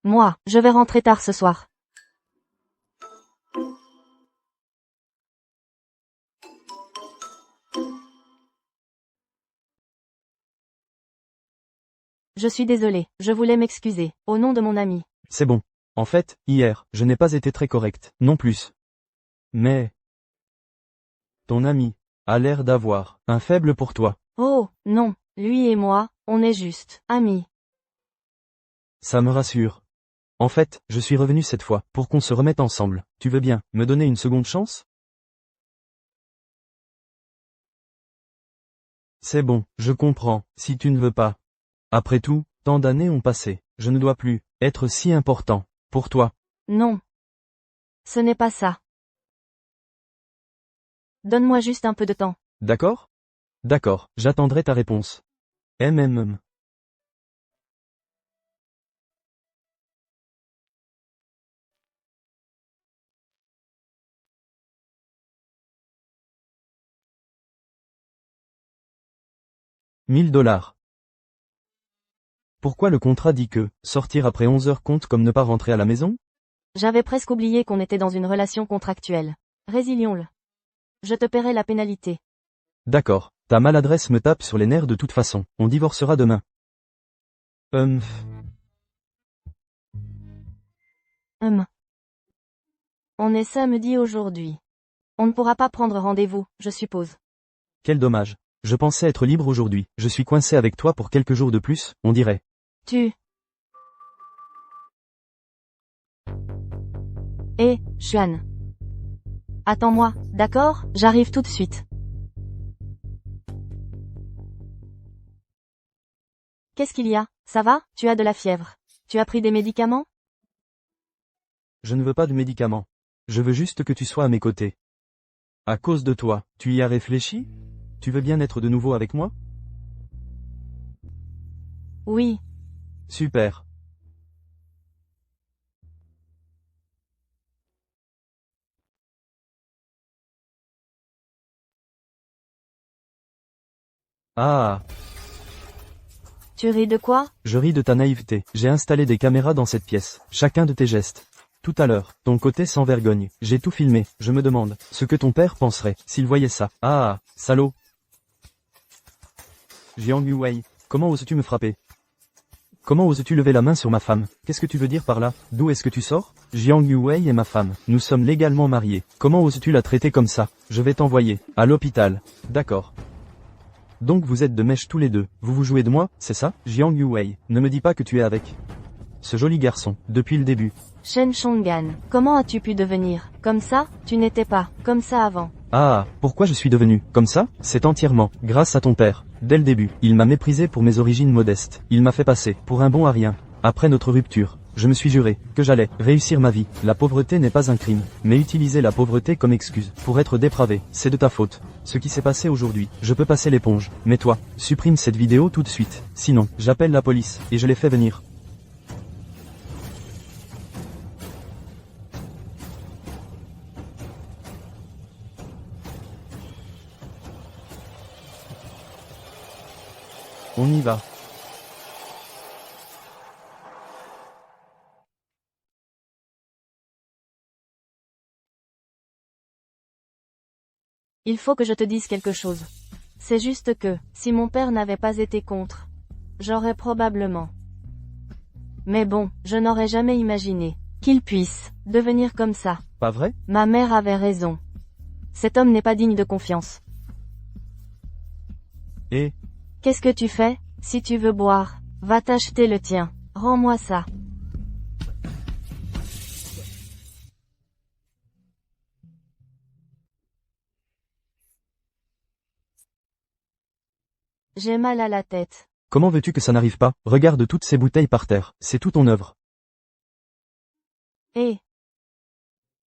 Moi, je vais rentrer tard ce soir. Je suis désolée, je voulais m'excuser, au nom de mon ami. C'est bon. En fait, hier, je n'ai pas été très correct, non plus. Mais... ton ami a l'air d'avoir un faible pour toi. Oh, non, lui et moi, on est juste amis. Ça me rassure. En fait, je suis revenu cette fois, pour qu'on se remette ensemble. Tu veux bien me donner une seconde chance? C'est bon, je comprends, si tu ne veux pas. Après tout, tant d'années ont passé, je ne dois plus être si important pour toi. Non. Ce n'est pas ça. Donne-moi juste un peu de temps. D'accord? D'accord, j'attendrai ta réponse. MMM. $1000. Pourquoi le contrat dit que sortir après 11 heures compte comme ne pas rentrer à la maison? J'avais presque oublié qu'on était dans une relation contractuelle. Résilions-le. Je te paierai la pénalité. D'accord, ta maladresse me tape sur les nerfs de toute façon, on divorcera demain. Pff. On est samedi aujourd'hui. On ne pourra pas prendre rendez-vous, je suppose. Quel dommage. Je pensais être libre aujourd'hui. Je suis coincé avec toi pour quelques jours de plus, on dirait. Xuan. Attends-moi, d'accord? J'arrive tout de suite. Qu'est-ce qu'il y a? Ça va? Tu as de la fièvre. Tu as pris des médicaments? Je ne veux pas de médicaments. Je veux juste que tu sois à mes côtés. À cause de toi, tu y as réfléchi? Tu veux bien être de nouveau avec moi? Oui. Super. Ah, Tu ris de quoi? je ris de ta naïveté. J'ai installé des caméras dans cette pièce. Chacun de tes gestes. Tout à l'heure, ton côté sans vergogne. J'ai tout filmé. Je me demande ce que ton père penserait s'il voyait ça. Ah, salaud. Jiang Yuwei, comment oses-tu me frapper? Comment oses-tu lever la main sur ma femme? Qu'est-ce que tu veux dire par là? D'où est-ce que tu sors? Jiang Yuwei est ma femme. Nous sommes légalement mariés. Comment oses-tu la traiter comme ça? Je vais t'envoyer à l'hôpital. D'accord. Donc vous êtes de mèche tous les deux. Vous vous jouez de moi, c'est ça? Jiang Yuwei, ne me dis pas que tu es avec ce joli garçon, depuis le début. Shen Chonggan, comment as-tu pu devenir comme ça? Tu n'étais pas comme ça avant. Ah, pourquoi je suis devenu comme ça? C'est entièrement grâce à ton père. Dès le début, il m'a méprisé pour mes origines modestes. Il m'a fait passer pour un bon à rien. Après notre rupture, je me suis juré que j'allais réussir ma vie. La pauvreté n'est pas un crime, mais utiliser la pauvreté comme excuse pour être dépravé, c'est de ta faute. Ce qui s'est passé aujourd'hui, je peux passer l'éponge. Mais toi, supprime cette vidéo tout de suite. Sinon, j'appelle la police et je les fais venir. On y va. Il faut que je te dise quelque chose. C'est juste que, si mon père n'avait pas été contre, j'aurais probablement. Mais bon, je n'aurais jamais imaginé qu'il puisse devenir comme ça. Pas vrai? Ma mère avait raison. Cet homme n'est pas digne de confiance. Et Qu'est-ce que tu fais? Si tu veux boire, va t'acheter le tien. Rends-moi ça. J'ai mal à la tête. comment veux-tu que ça n'arrive pas? Regarde toutes ces bouteilles par terre. C'est tout ton œuvre. Et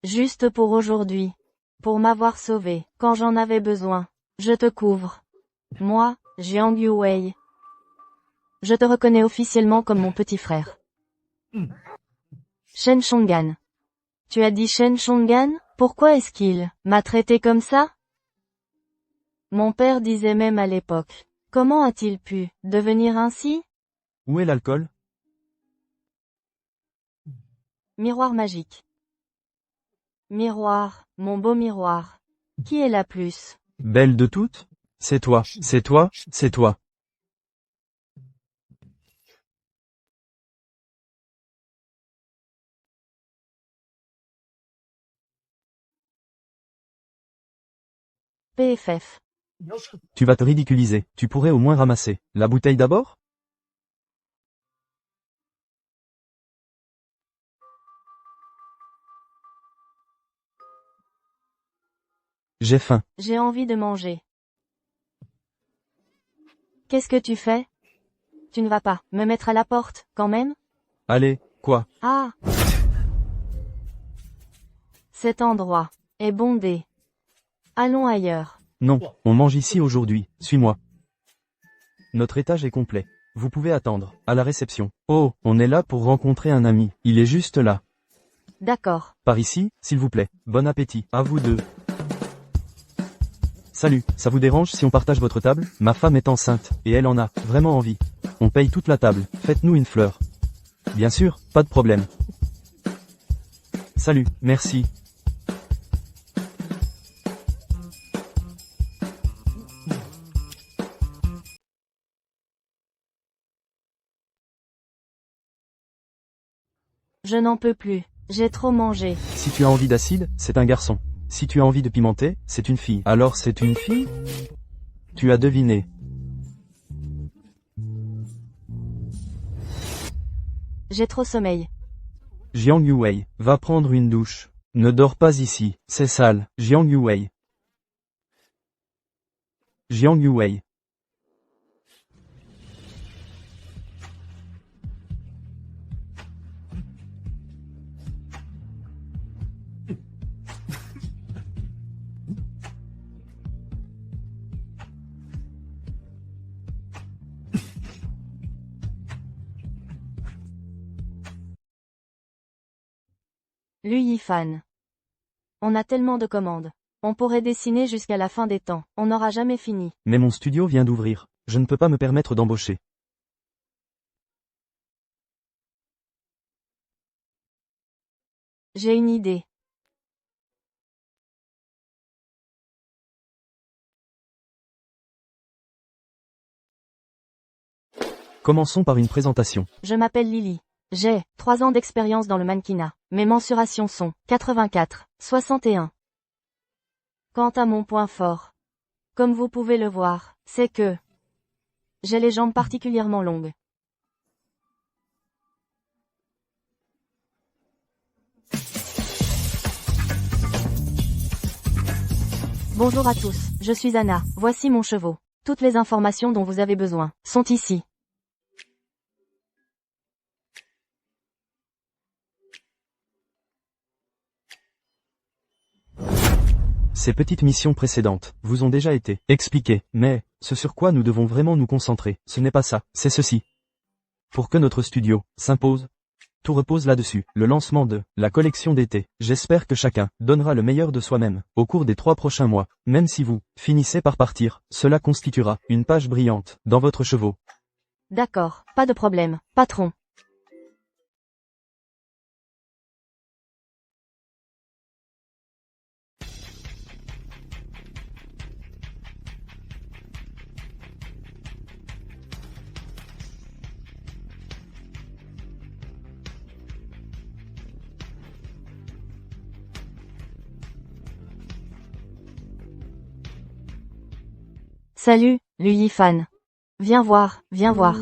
juste pour aujourd'hui. Pour m'avoir sauvé, quand j'en avais besoin. Je te couvre. Moi, Jiang Yuwei. Je te reconnais officiellement comme mon petit frère. Shen Chonggan. Tu as dit Shen Chonggan? Pourquoi est-ce qu'il m'a traité comme ça? Mon père disait même à l'époque. Comment a-t-il pu devenir ainsi? Où est l'alcool? Miroir magique. Miroir, mon beau miroir. Qui est la plus Belle de toutes? C'est toi, c'est toi, c'est toi. PFF. Tu vas te ridiculiser. Tu pourrais au moins ramasser la bouteille d'abord? J'ai faim. J'ai envie de manger. Qu'est-ce que tu fais? Tu ne vas pas me mettre à la porte, quand même? Allez, quoi? Ah! Cet endroit est bondé. Allons ailleurs. Non, on mange ici aujourd'hui. Suis-moi. Notre étage est complet. Vous pouvez attendre, à la réception. Oh, on est là pour rencontrer un ami. Il est juste là. D'accord. Par ici, s'il vous plaît. Bon appétit. À vous deux. Salut, ça vous dérange si on partage votre table? Ma femme est enceinte, et elle en a vraiment envie. On paye toute la table. Faites-nous une fleur. Bien sûr, pas de problème. Salut, merci. Je n'en peux plus. J'ai trop mangé. Si tu as envie d'acide, c'est un garçon. Si tu as envie de pimenté, c'est une fille. Alors c'est une fille? Tu as deviné. J'ai trop sommeil. Jiang Yuwei, va prendre une douche. Ne dors pas ici, c'est sale. Jiang Yuwei. Jiang Yuwei. Lui Yifan. On a tellement de commandes. On pourrait dessiner jusqu'à la fin des temps. On n'aura jamais fini. Mais mon studio vient d'ouvrir. Je ne peux pas me permettre d'embaucher. J'ai une idée. Commençons par une présentation. Je m'appelle Lily. J'ai 3 ans d'expérience dans le mannequinat. Mes mensurations sont 84, 61. Quant à mon point fort, comme vous pouvez le voir, c'est que j'ai les jambes particulièrement longues. Bonjour à tous, je suis Anna, voici mon chevaux. Toutes les informations dont vous avez besoin sont ici. Ces petites missions précédentes vous ont déjà été expliquées, mais ce sur quoi nous devons vraiment nous concentrer, ce n'est pas ça, c'est ceci. Pour que notre studio s'impose, tout repose là-dessus, le lancement de la collection d'été. J'espère que chacun donnera le meilleur de soi-même au cours des 3 prochains mois, même si vous finissez par partir, cela constituera une page brillante dans votre chevaux. D'accord, pas de problème, patron. Salut, Lui Yifan. Viens voir, viens voir.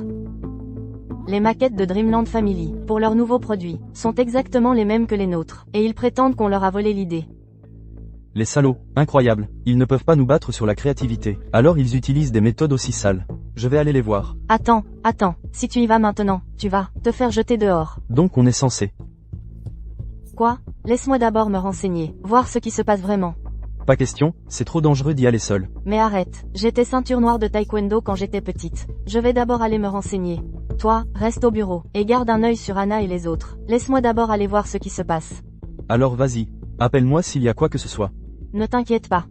Les maquettes de Dreamland Family, pour leurs nouveaux produits, sont exactement les mêmes que les nôtres, et ils prétendent qu'on leur a volé l'idée. Les salauds, incroyable, ils ne peuvent pas nous battre sur la créativité, alors ils utilisent des méthodes aussi sales. Je vais aller les voir. Attends, si tu y vas maintenant, tu vas te faire jeter dehors. Donc on est censé. Quoi? Laisse-moi d'abord me renseigner, voir ce qui se passe vraiment. Pas question, c'est trop dangereux d'y aller seul. Mais arrête, j'étais ceinture noire de taekwondo quand j'étais petite. Je vais d'abord aller me renseigner. Toi, reste au bureau, et garde un œil sur Anna et les autres. Laisse-moi d'abord aller voir ce qui se passe. Alors vas-y, appelle-moi s'il y a quoi que ce soit. Ne t'inquiète pas.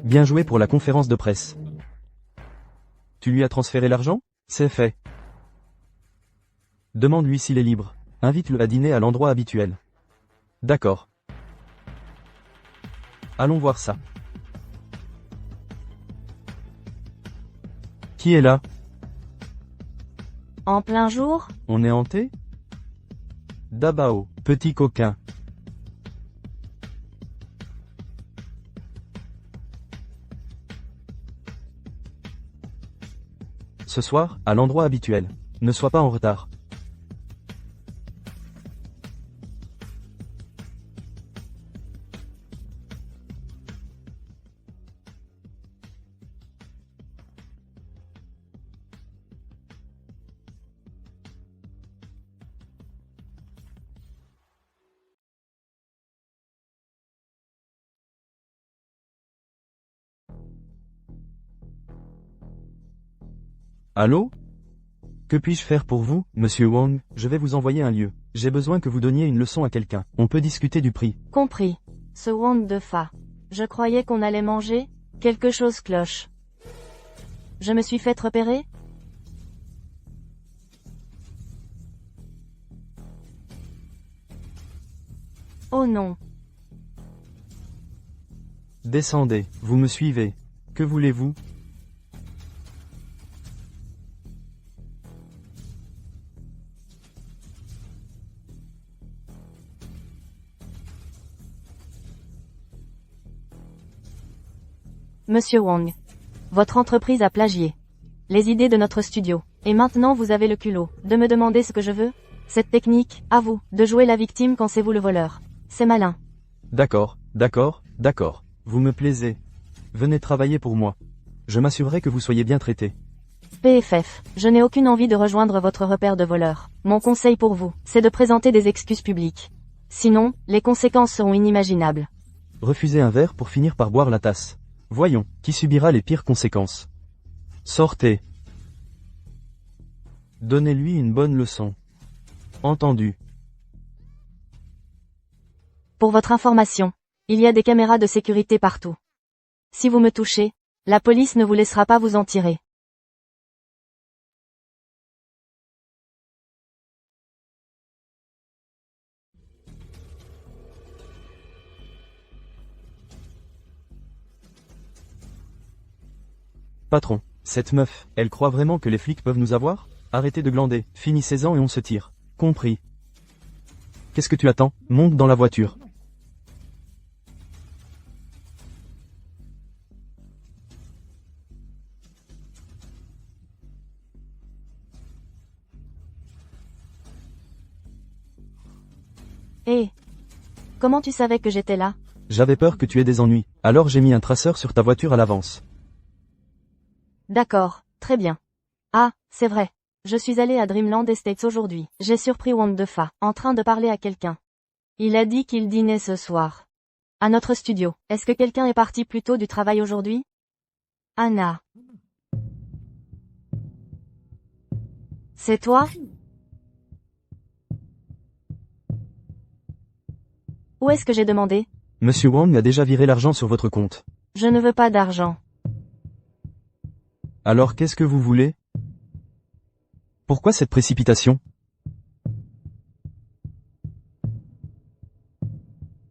Bien joué pour la conférence de presse. Tu lui as transféré l'argent? C'est fait. Demande-lui s'il est libre. Invite-le à dîner à l'endroit habituel. D'accord. Allons voir ça. Qui est là? En plein jour? On est hanté? Dabao, petit coquin. Ce soir, à l'endroit habituel. Ne sois pas en retard. Allô? Que puis-je faire pour vous, monsieur Wang? Je vais vous envoyer un lieu. J'ai besoin que vous donniez une leçon à quelqu'un. On peut discuter du prix. Compris. Ce Wang de Fa. Je croyais qu'on allait manger? Quelque chose cloche. Je me suis fait repérer? Oh non. Descendez, vous me suivez. Que voulez-vous? Monsieur Wang. Votre entreprise a plagié les idées de notre studio. Et maintenant vous avez le culot de me demander ce que je veux? Cette technique, à vous, de jouer la victime quand c'est vous le voleur. C'est malin. D'accord, d'accord, d'accord. Vous me plaisez. Venez travailler pour moi. Je m'assurerai que vous soyez bien traité. PFF, je n'ai aucune envie de rejoindre votre repère de voleurs. Mon conseil pour vous, c'est de présenter des excuses publiques. Sinon, les conséquences seront inimaginables. Refusez un verre pour finir par boire la tasse. Voyons, qui subira les pires conséquences? Sortez. Donnez-lui une bonne leçon. Entendu. Pour votre information, il y a des caméras de sécurité partout. Si vous me touchez, la police ne vous laissera pas vous en tirer. Patron, cette meuf, elle croit vraiment que les flics peuvent nous avoir? Arrêtez de glander, finissez-en et on se tire. Compris. Qu'est-ce que tu attends? Monte dans la voiture. Hé, comment tu savais que j'étais là? J'avais peur que tu aies des ennuis, alors j'ai mis un traceur sur ta voiture à l'avance. D'accord, très bien. Ah, c'est vrai. Je suis allé à Dreamland Estates aujourd'hui. J'ai surpris Wang Defa, en train de parler à quelqu'un. Il a dit qu'il dînait ce soir. À notre studio. Est-ce que quelqu'un est parti plus tôt du travail aujourd'hui? Anna. C'est toi? Où est-ce que j'ai demandé? Monsieur Wang a déjà viré l'argent sur votre compte. Je ne veux pas d'argent. Alors qu'est-ce que vous voulez? Pourquoi cette précipitation?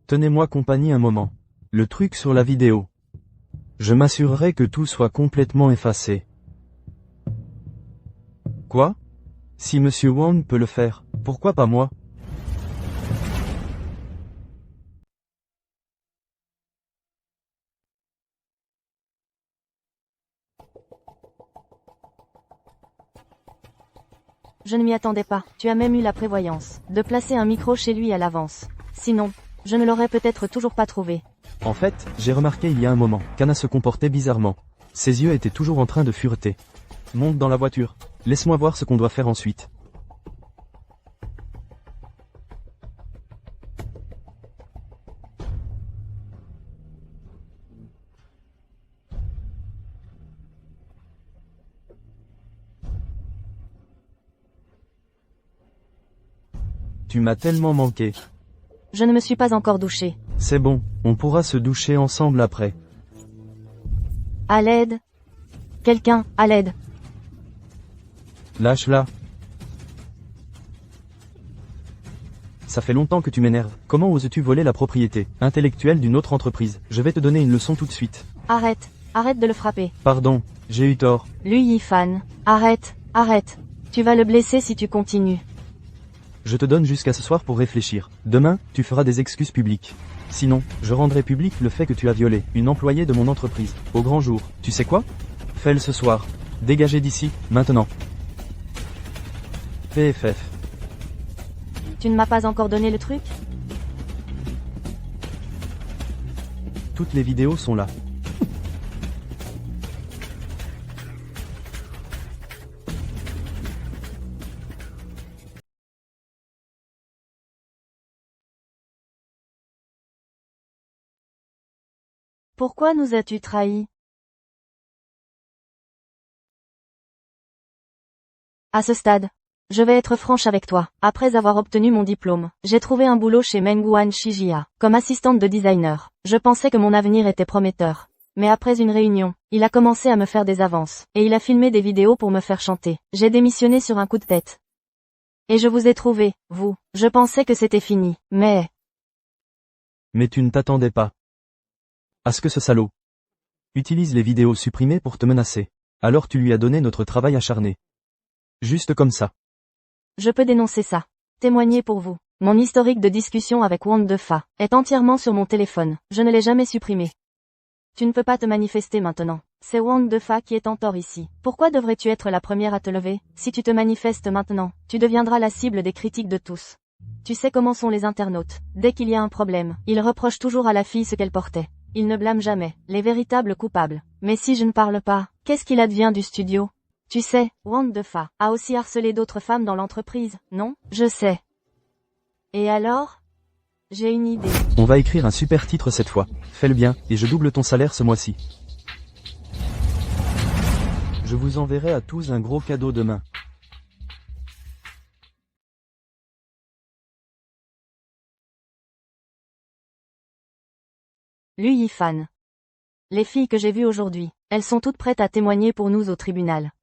Tenez-moi compagnie un moment. Le truc sur la vidéo. Je m'assurerai que tout soit complètement effacé. Quoi? Si Monsieur Wang peut le faire, pourquoi pas moi? Je ne m'y attendais pas. Tu as même eu la prévoyance de placer un micro chez lui à l'avance. Sinon, je ne l'aurais peut-être toujours pas trouvé. En fait, j'ai remarqué il y a un moment qu'Anna se comportait bizarrement. Ses yeux étaient toujours en train de fureter. Monte dans la voiture. Laisse-moi voir ce qu'on doit faire ensuite. Tu m'as tellement manqué. Je ne me suis pas encore douché. C'est bon, on pourra se doucher ensemble après. À l'aide. Quelqu'un, à l'aide. Lâche-la. Ça fait longtemps que tu m'énerves. Comment oses-tu voler la propriété intellectuelle d'une autre entreprise? Je vais te donner une leçon tout de suite. Arrête. Arrête de le frapper. Pardon, j'ai eu tort. Lui Yifan. Arrête. Arrête. Tu vas le blesser si tu continues. Je te donne jusqu'à ce soir pour réfléchir. Demain, tu feras des excuses publiques. Sinon, je rendrai public le fait que tu as violé une employée de mon entreprise, au grand jour. Tu sais quoi? Fais-le ce soir. Dégagez d'ici, maintenant. PFF. Tu ne m'as pas encore donné le truc? Toutes les vidéos sont là. Pourquoi nous as-tu trahis? À ce stade, je vais être franche avec toi. Après avoir obtenu mon diplôme, j'ai trouvé un boulot chez Mengguan Shijia, comme assistante de designer. Je pensais que mon avenir était prometteur. Mais après une réunion, il a commencé à me faire des avances, et il a filmé des vidéos pour me faire chanter. J'ai démissionné sur un coup de tête. Et je vous ai trouvé, vous. Je pensais que c'était fini, mais... Mais tu ne t'attendais pas à ce que ce salaud utilise les vidéos supprimées pour te menacer. Alors tu lui as donné notre travail acharné. Juste comme ça. Je peux dénoncer ça. Témoigner pour vous. Mon historique de discussion avec Wang Defa est entièrement sur mon téléphone. Je ne l'ai jamais supprimé. Tu ne peux pas te manifester maintenant. C'est Wang Defa qui est en tort ici. Pourquoi devrais-tu être la première à te lever? Si tu te manifestes maintenant, tu deviendras la cible des critiques de tous. Tu sais comment sont les internautes. Dès qu'il y a un problème, ils reprochent toujours à la fille ce qu'elle portait. Ils ne blâment jamais les véritables coupables. Mais si je ne parle pas, qu'est-ce qu'il advient du studio? Tu sais, Wang Defa a aussi harcelé d'autres femmes dans l'entreprise, non? Je sais. Et alors? J'ai une idée. On va écrire un super titre cette fois. Fais-le bien, et je double ton salaire ce mois-ci. Je vous enverrai à tous un gros cadeau demain. Lui Yifan. Les filles que j'ai vues aujourd'hui, elles sont toutes prêtes à témoigner pour nous au tribunal.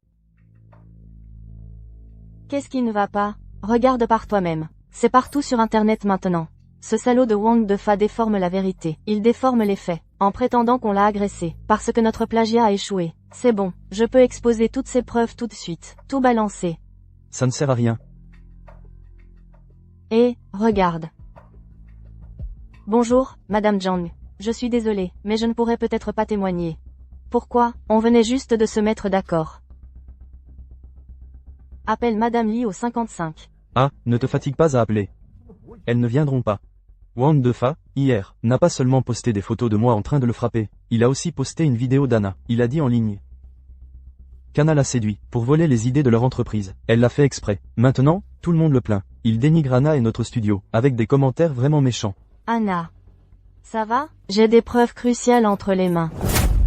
Qu'est-ce qui ne va pas? Regarde par toi-même. C'est partout sur internet maintenant. Ce salaud de Wang Defa déforme la vérité. Il déforme les faits, en prétendant qu'on l'a agressé, parce que notre plagiat a échoué. C'est bon, je peux exposer toutes ces preuves tout de suite, tout balancer. Ça ne sert à rien. Et, regarde. Bonjour, Madame Zhang. Je suis désolée, mais je ne pourrais peut-être pas témoigner. Pourquoi? On venait juste de se mettre d'accord. Appelle Madame Li au 55. Ah, ne te fatigue pas à appeler. Elles ne viendront pas. Wang Defa, hier, n'a pas seulement posté des photos de moi en train de le frapper, il a aussi posté une vidéo d'Anna. Il a dit en ligne qu'Anna l'a séduit, pour voler les idées de leur entreprise. Elle l'a fait exprès. Maintenant, tout le monde le plaint. Il dénigre Anna et notre studio, avec des commentaires vraiment méchants. Anna. Ça va? J'ai des preuves cruciales entre les mains.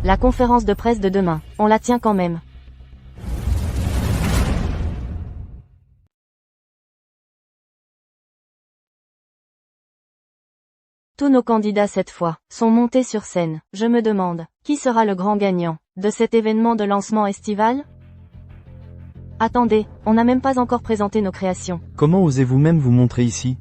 La conférence de presse de demain, on la tient quand même. Tous nos candidats cette fois sont montés sur scène. Je me demande, qui sera le grand gagnant de cet événement de lancement estival? Attendez, on n'a même pas encore présenté nos créations. Comment osez-vous même vous montrer ici?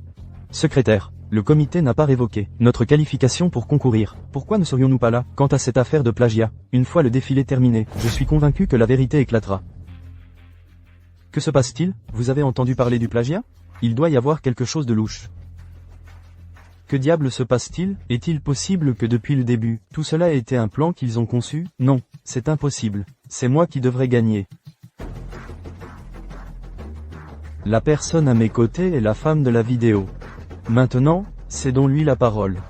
Secrétaire, le comité n'a pas révoqué notre qualification pour concourir. Pourquoi ne serions-nous pas là? Quant à cette affaire de plagiat, une fois le défilé terminé, je suis convaincu que la vérité éclatera. Que se passe-t-il? Vous avez entendu parler du plagiat? Il doit y avoir quelque chose de louche. Que diable se passe-t-il? Est-il possible que depuis le début, tout cela ait été un plan qu'ils ont conçu? Non, c'est impossible. C'est moi qui devrais gagner. La personne à mes côtés est la femme de la vidéo. Maintenant, cédons-lui la parole.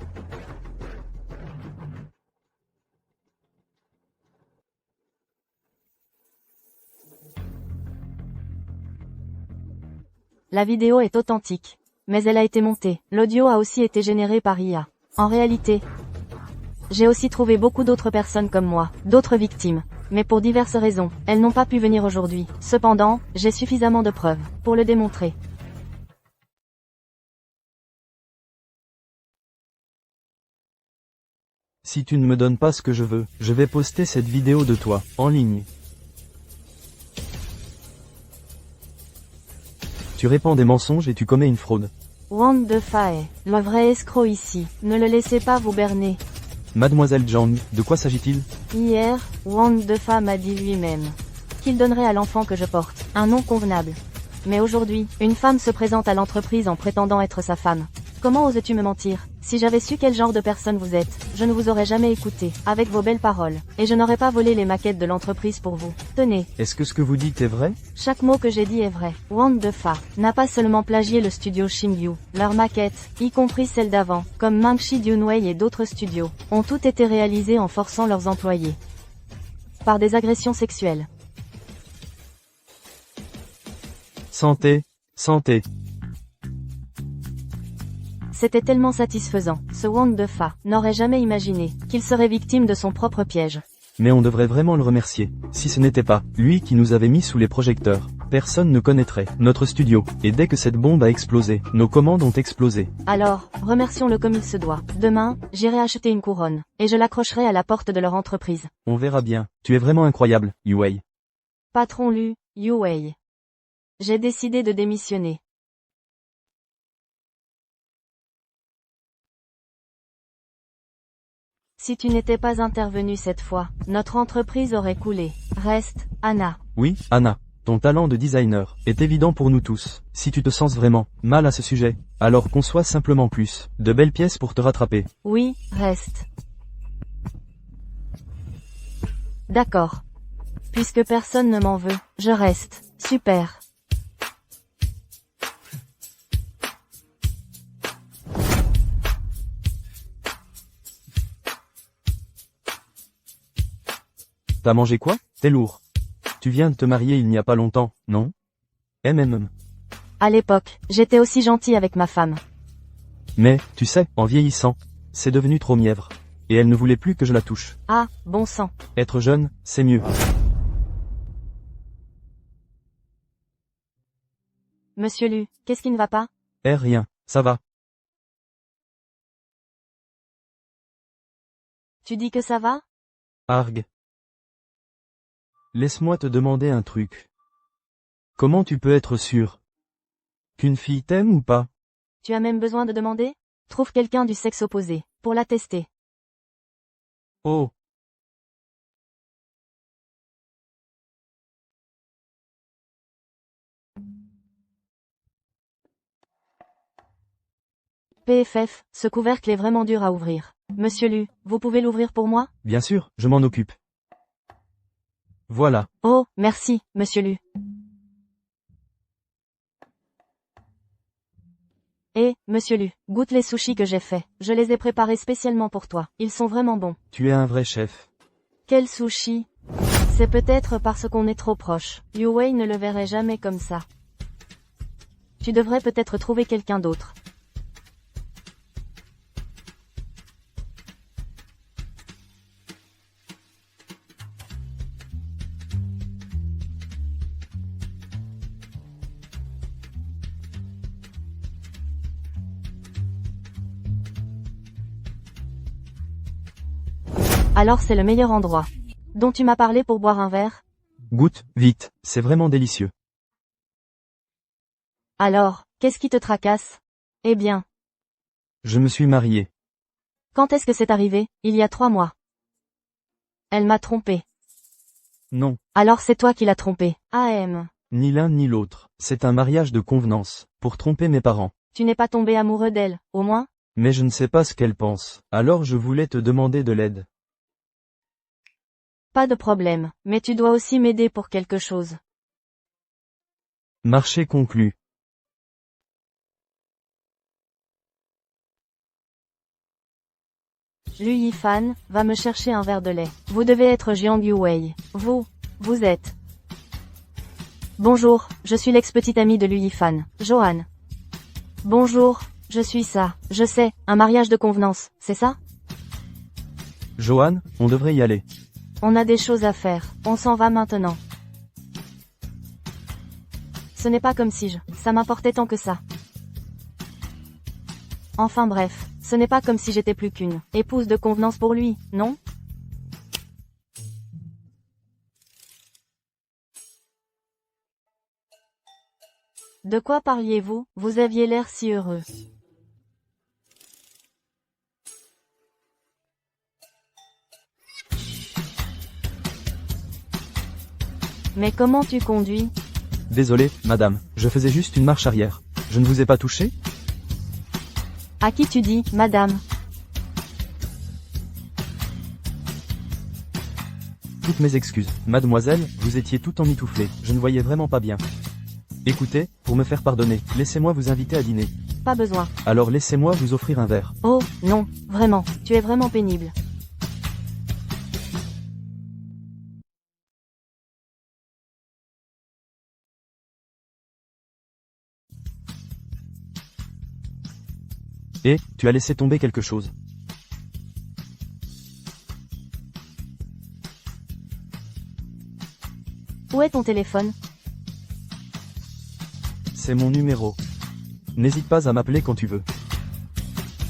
La vidéo est authentique. Mais elle a été montée. L'audio a aussi été généré par IA. En réalité, j'ai aussi trouvé beaucoup d'autres personnes comme moi, d'autres victimes. Mais pour diverses raisons, elles n'ont pas pu venir aujourd'hui. Cependant, j'ai suffisamment de preuves pour le démontrer. Si tu ne me donnes pas ce que je veux, je vais poster cette vidéo de toi, en ligne. Tu répands des mensonges et tu commets une fraude. Wang Defa est le vrai escroc ici. Ne le laissez pas vous berner. Mademoiselle Zhang, de quoi s'agit-il? Hier, Wang Defa m'a dit lui-même qu'il donnerait à l'enfant que je porte un nom convenable. Mais aujourd'hui, une femme se présente à l'entreprise en prétendant être sa femme. Comment oses-tu me mentir? Si j'avais su quel genre de personne vous êtes, je ne vous aurais jamais écouté, avec vos belles paroles, et je n'aurais pas volé les maquettes de l'entreprise pour vous. Tenez. Est-ce que ce que vous dites est vrai? Chaque mot que j'ai dit est vrai. Wang Defa n'a pas seulement plagié le studio Xingyu. Leurs maquettes, y compris celles d'avant, comme Mangshi Dunwei et d'autres studios, ont toutes été réalisées en forçant leurs employés par des agressions sexuelles. Santé, santé. C'était tellement satisfaisant. Ce Wang Defa n'aurait jamais imaginé qu'il serait victime de son propre piège. Mais on devrait vraiment le remercier. Si ce n'était pas lui qui nous avait mis sous les projecteurs, personne ne connaîtrait notre studio. Et dès que cette bombe a explosé, nos commandes ont explosé. Alors, remercions-le comme il se doit. Demain, j'irai acheter une couronne, et je l'accrocherai à la porte de leur entreprise. On verra bien. Tu es vraiment incroyable, Yuwei. Patron Lu, Yuwei. J'ai décidé de démissionner. Si tu n'étais pas intervenue cette fois, notre entreprise aurait coulé. Reste, Anna. Oui, Anna. Ton talent de designer est évident pour nous tous. Si tu te sens vraiment mal à ce sujet, alors conçois simplement plus de belles pièces pour te rattraper. Oui, reste. D'accord. Puisque personne ne m'en veut, je reste. Super. T'as mangé quoi? T'es lourd. Tu viens de te marier il n'y a pas longtemps, non? À l'époque, j'étais aussi gentille avec ma femme. Mais, tu sais, en vieillissant, c'est devenu trop mièvre. Et elle ne voulait plus que je la touche. Ah, bon sang. Être jeune, c'est mieux. Monsieur Lu, qu'est-ce qui ne va pas? Rien, ça va. Tu dis que ça va? Arg. Laisse-moi te demander un truc. Comment tu peux être sûr qu'une fille t'aime ou pas? Tu as même besoin de demander? Trouve quelqu'un du sexe opposé, pour la tester. Oh. PFF, ce couvercle est vraiment dur à ouvrir. Monsieur Lu, vous pouvez l'ouvrir pour moi? Bien sûr, je m'en occupe. Voilà. Oh, merci, monsieur Lu. Monsieur Lu, goûte les sushis que j'ai faits. Je les ai préparés spécialement pour toi. Ils sont vraiment bons. Tu es un vrai chef. Quel sushi? C'est peut-être parce qu'on est trop proche. Yu Wei ne le verrait jamais comme ça. Tu devrais peut-être trouver quelqu'un d'autre. Alors c'est le meilleur endroit. Dont tu m'as parlé pour boire un verre? Goûte, vite, c'est vraiment délicieux. Alors, qu'est-ce qui te tracasse? Eh bien. Je me suis marié. Quand est-ce que c'est arrivé? Il y a 3 mois. Elle m'a trompé. Non. Alors c'est toi qui l'as trompé. AM. Ni l'un ni l'autre. C'est un mariage de convenance, pour tromper mes parents. Tu n'es pas tombé amoureux d'elle, au moins? Mais je ne sais pas ce qu'elle pense. Alors je voulais te demander de l'aide. Pas de problème, mais tu dois aussi m'aider pour quelque chose. Marché conclu. Lu Yifan, va me chercher un verre de lait. Vous devez être Jiang Yuwei. Vous êtes. Bonjour, je suis l'ex-petite amie de Lu Yifan, Johan. Bonjour, je suis ça. Je sais, un mariage de convenance, c'est ça? Johan, on devrait y aller. On a des choses à faire, on s'en va maintenant. Ce n'est pas comme si ça m'importait tant que ça. Enfin bref, ce n'est pas comme si j'étais plus qu'une épouse de convenance pour lui, non? De quoi parliez-vous? Vous aviez l'air si heureux. Mais comment tu conduis? Désolé, madame, je faisais juste une marche arrière. Je ne vous ai pas touché? À qui tu dis, madame? Toutes mes excuses. Mademoiselle, vous étiez tout emmitouflée, je ne voyais vraiment pas bien. Écoutez, pour me faire pardonner, laissez-moi vous inviter à dîner. Pas besoin. Alors laissez-moi vous offrir un verre. Oh, non, vraiment, tu es vraiment pénible. Et, tu as laissé tomber quelque chose. Où est ton téléphone? C'est mon numéro. N'hésite pas à m'appeler quand tu veux.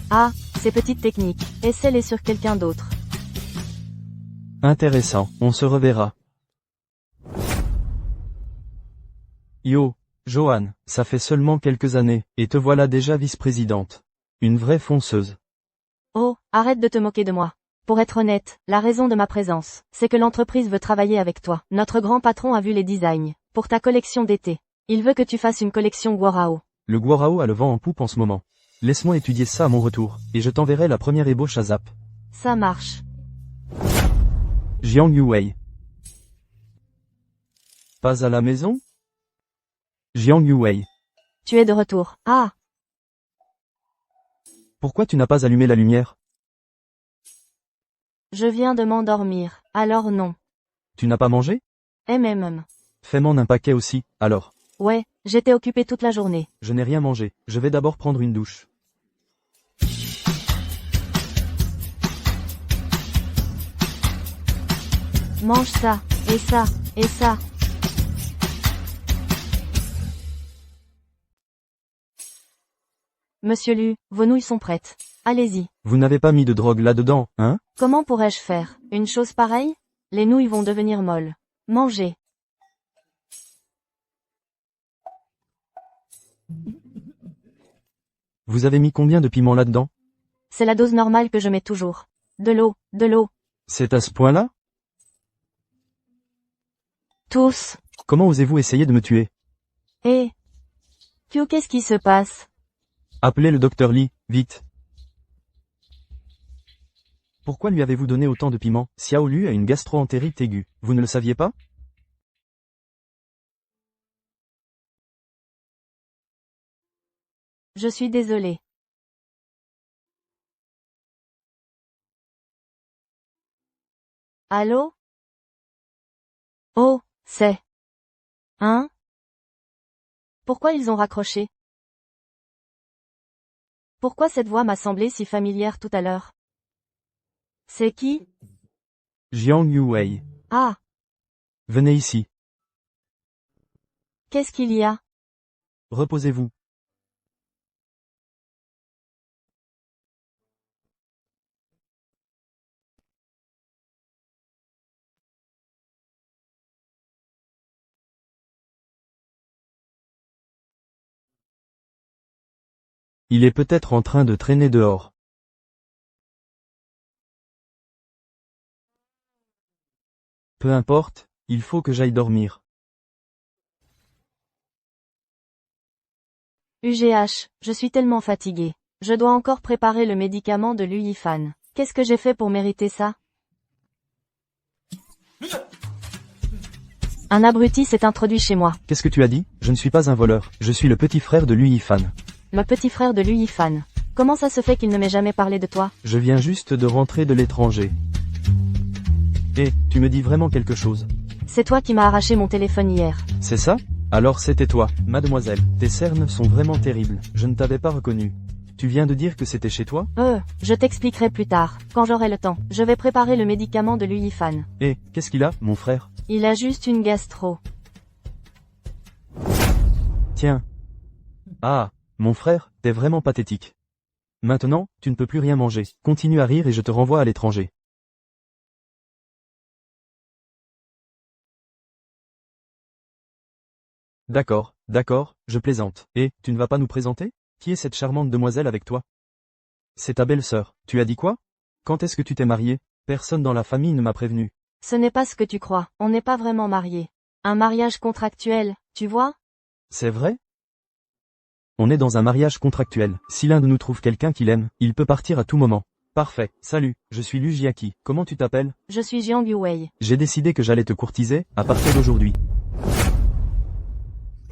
Ah, ces petites techniques. Essaie-les sur quelqu'un d'autre. Intéressant, on se reverra. Yo, Johan, ça fait seulement quelques années, et te voilà déjà vice-présidente. Une vraie fonceuse. Oh, arrête de te moquer de moi. Pour être honnête, la raison de ma présence, c'est que l'entreprise veut travailler avec toi. Notre grand patron a vu les designs pour ta collection d'été. Il veut que tu fasses une collection Guorao. Le Guorao a le vent en poupe en ce moment. Laisse-moi étudier ça à mon retour, et je t'enverrai la première ébauche à Zap. Ça marche. Jiang Yuwei. Pas à la maison? Jiang Yuwei. Tu es de retour. Ah, Pourquoi tu n'as pas allumé la lumière? je viens de m'endormir. Alors non. Tu n'as pas mangé? Fais-moi un paquet aussi, alors. Ouais, j'étais occupée toute la journée. Je n'ai rien mangé, je vais d'abord prendre une douche. Mange ça, et ça, et ça. Monsieur Lu, vos nouilles sont prêtes. Allez-y. Vous n'avez pas mis de drogue là-dedans, hein? Comment pourrais-je faire une chose pareille? Les nouilles vont devenir molles. Mangez. Vous avez mis combien de piment là-dedans? C'est la dose normale que je mets toujours. De l'eau, de l'eau. C'est à ce point-là? Tous. Comment osez-vous essayer de me tuer? Et qu'est-ce qui se passe? Appelez le docteur Lee, vite. Pourquoi lui avez-vous donné autant de piment? Xiao Lu a une gastro-entérite aiguë. Vous ne le saviez pas? Je suis désolée. Allô? Oh, c'est... Hein? Pourquoi ils ont raccroché? Pourquoi cette voix m'a semblé si familière tout à l'heure? C'est qui? Jiang Yuwei. Ah, Venez ici. qu'est-ce qu'il y a? Reposez-vous. Il est peut-être en train de traîner dehors. Peu importe, il faut que j'aille dormir. UGH, je suis tellement fatiguée. Je dois encore préparer le médicament de Lu Yifan. Qu'est-ce que j'ai fait pour mériter ça? Un abruti s'est introduit chez moi. Qu'est-ce que tu as dit? Je ne suis pas un voleur, je suis le petit frère de Lu Yifan. Le petit frère de Lu Yifan. Comment ça se fait qu'il ne m'ait jamais parlé de toi? Je viens juste de rentrer de l'étranger. Eh, tu me dis vraiment quelque chose? C'est toi qui m'as arraché mon téléphone hier. C'est ça? Alors c'était toi, mademoiselle. Tes cernes sont vraiment terribles, je ne t'avais pas reconnu. Tu viens de dire que c'était chez toi? Je t'expliquerai plus tard, quand j'aurai le temps. Je vais préparer le médicament de Lu Yifan. Eh, qu'est-ce qu'il a, mon frère? Il a juste une gastro. Tiens. Ah, mon frère, t'es vraiment pathétique. Maintenant, tu ne peux plus rien manger. Continue à rire et je te renvoie à l'étranger. D'accord, je plaisante. Et, tu ne vas pas nous présenter? Qui est cette charmante demoiselle avec toi? C'est ta belle-sœur. Tu as dit quoi? Quand est-ce que tu t'es marié? Personne dans la famille ne m'a prévenu. Ce n'est pas ce que tu crois, on n'est pas vraiment mariés. Un mariage contractuel, tu vois? C'est vrai? On est dans un mariage contractuel. Si l'un de nous trouve quelqu'un qu'il aime, il peut partir à tout moment. Parfait. Salut, je suis Lu Jiaqi. Comment tu t'appelles? Je suis Jiang Yuwei. J'ai décidé que j'allais te courtiser, à partir d'aujourd'hui.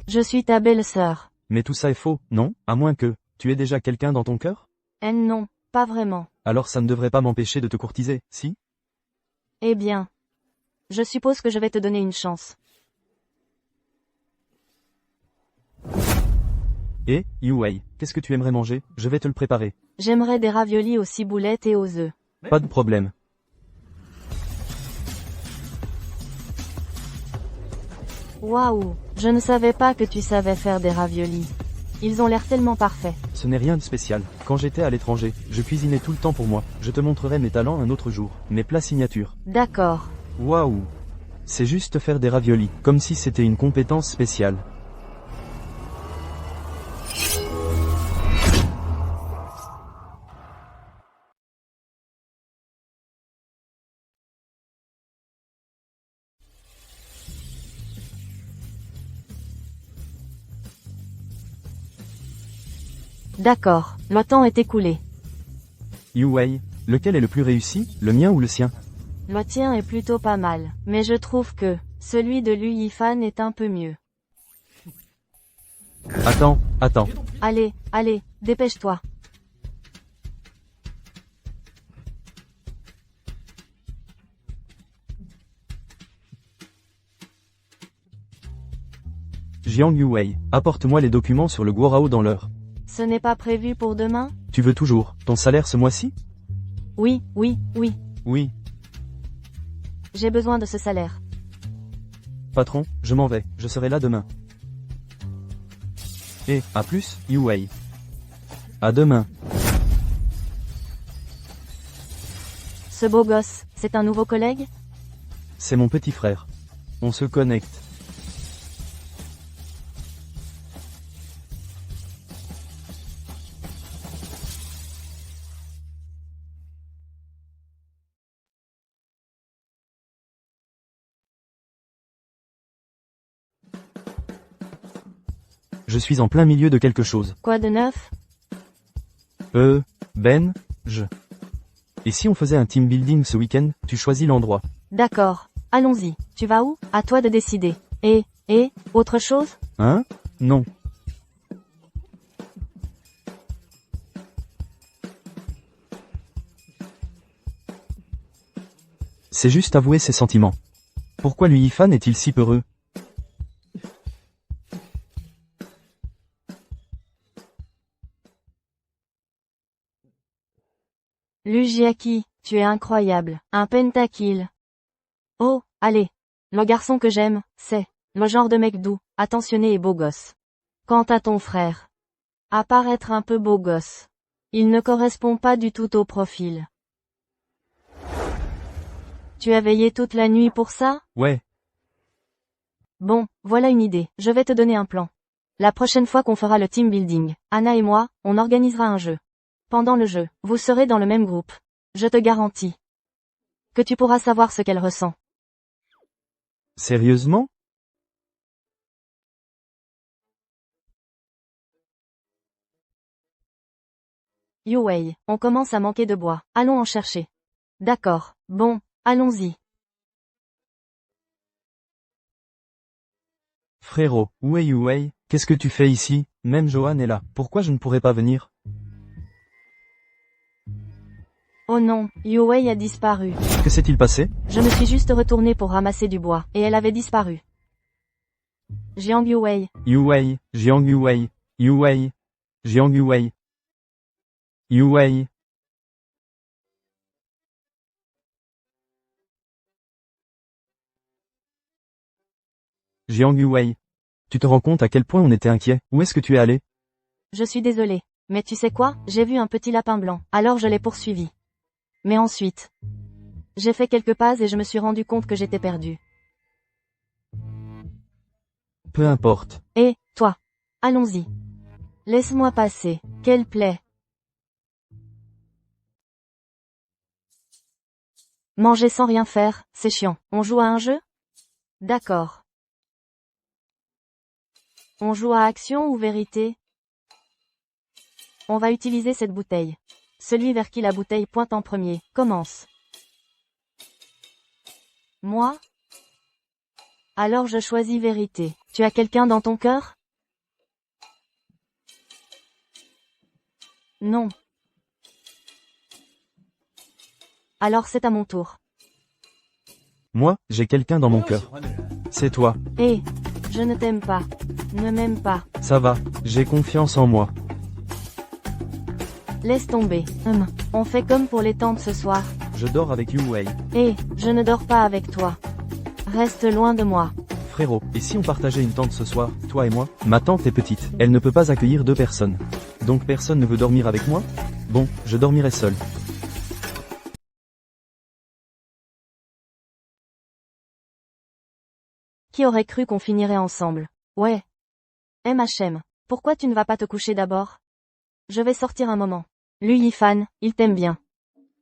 Je suis ta belle-sœur. Mais tout ça est faux, non? À moins que, tu aies déjà quelqu'un dans ton cœur? Non, pas vraiment. Alors ça ne devrait pas m'empêcher de te courtiser, si? Eh bien. Je suppose que je vais te donner une chance. Eh, Yuwei, qu'est-ce que tu aimerais manger? Je vais te le préparer. J'aimerais des raviolis aux ciboulettes et aux œufs. Pas de problème. Waouh, je ne savais pas que tu savais faire des raviolis. Ils ont l'air tellement parfaits. Ce n'est rien de spécial. Quand j'étais à l'étranger, je cuisinais tout le temps pour moi. Je te montrerai mes talents un autre jour. Mes plats signatures. D'accord. Waouh. C'est juste faire des raviolis, comme si c'était une compétence spéciale. D'accord, le temps est écoulé. Yu Wei, lequel est le plus réussi, le mien ou le sien? Le tien est plutôt pas mal, mais je trouve que celui de Lu Yifan est un peu mieux. Attends. Allez, dépêche-toi. Jiang Yu Wei, apporte-moi les documents sur le Guorao dans l'heure. Ce n'est pas prévu pour demain? Tu veux toujours ton salaire ce mois-ci? Oui. Oui. J'ai besoin de ce salaire. Patron, je m'en vais, je serai là demain. Et, à plus, Yu Wei. À demain. Ce beau gosse, c'est un nouveau collègue? C'est mon petit frère. On se connecte. Je suis en plein milieu de quelque chose. Quoi de neuf? Et si on faisait un team building ce week-end, tu choisis l'endroit. D'accord, allons-y. Tu vas où? À toi de décider. Et, autre chose? Hein? Non. C'est juste avouer ses sentiments. Pourquoi lui Yifan est-il si peureux? Lujiaki, tu es incroyable, un pentakill. Oh, allez. Le garçon que j'aime, c'est le genre de mec doux, attentionné et beau gosse. Quant à ton frère, à part être un peu beau gosse, il ne correspond pas du tout au profil. Tu as veillé toute la nuit pour ça? Ouais. Bon, voilà une idée, je vais te donner un plan. La prochaine fois qu'on fera le team building, Anna et moi, on organisera un jeu. Pendant le jeu, vous serez dans le même groupe. Je te garantis que tu pourras savoir ce qu'elle ressent. Sérieusement? Yu Wei, on commence à manquer de bois, allons en chercher. D'accord, bon, allons-y. Frérot, où est Yu Wei? Qu'est-ce que tu fais ici? Même Johan est là. Pourquoi je ne pourrais pas venir? Oh non, Yu Wei a disparu. Que s'est-il passé? Je me suis juste retourné pour ramasser du bois, et elle avait disparu. Jiang Yu Wei. Yu Wei, Jiang Yu Wei, Yu Wei, Jiang Yu Wei. Yu Wei. Jiang Yu Wei. Tu te rends compte à quel point on était inquiet? Où est-ce que tu es allé? Je suis désolée. Mais tu sais quoi? J'ai vu un petit lapin blanc, alors je l'ai poursuivi. Mais ensuite, j'ai fait quelques pas et je me suis rendu compte que j'étais perdu. Peu importe. Et, toi. Allons-y. Laisse-moi passer. Quelle plaie. Manger sans rien faire, c'est chiant. On joue à un jeu? D'accord. On joue à action ou vérité? On va utiliser cette bouteille. Celui vers qui la bouteille pointe en premier, commence. Moi? Alors je choisis vérité. Tu as quelqu'un dans ton cœur? Non. Alors c'est à mon tour. Moi, j'ai quelqu'un dans mon cœur. C'est toi. Hé, je ne t'aime pas. Ne m'aime pas. Ça va, j'ai confiance en moi. Laisse tomber. On fait comme pour les tentes ce soir. Je dors avec Yu Wei. Hé, je ne dors pas avec toi. Reste loin de moi. Frérot, et si on partageait une tente ce soir, toi et moi? Ma tente est petite, elle ne peut pas accueillir 2 personnes. Donc personne ne veut dormir avec moi? Bon, je dormirai seul. Qui aurait cru qu'on finirait ensemble? Ouais. MHM, pourquoi tu ne vas pas te coucher d'abord? Je vais sortir un moment. Lui Yifan, il t'aime bien.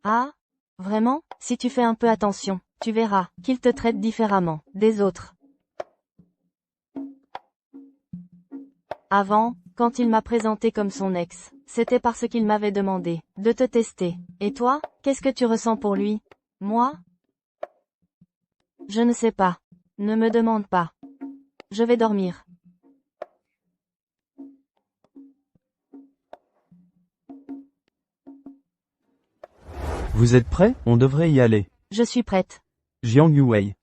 Ah? Vraiment? Si tu fais un peu attention, tu verras qu'il te traite différemment des autres. Avant, quand Quand il m'a présenté comme son ex, c'était parce qu'il m'avait demandé de te tester. Et toi, qu'est-ce que tu ressens pour lui? Moi? Je ne sais pas. Ne me demande pas. Je vais dormir. Vous êtes prêts? On devrait y aller. Je suis prête. Jiang Yuwei.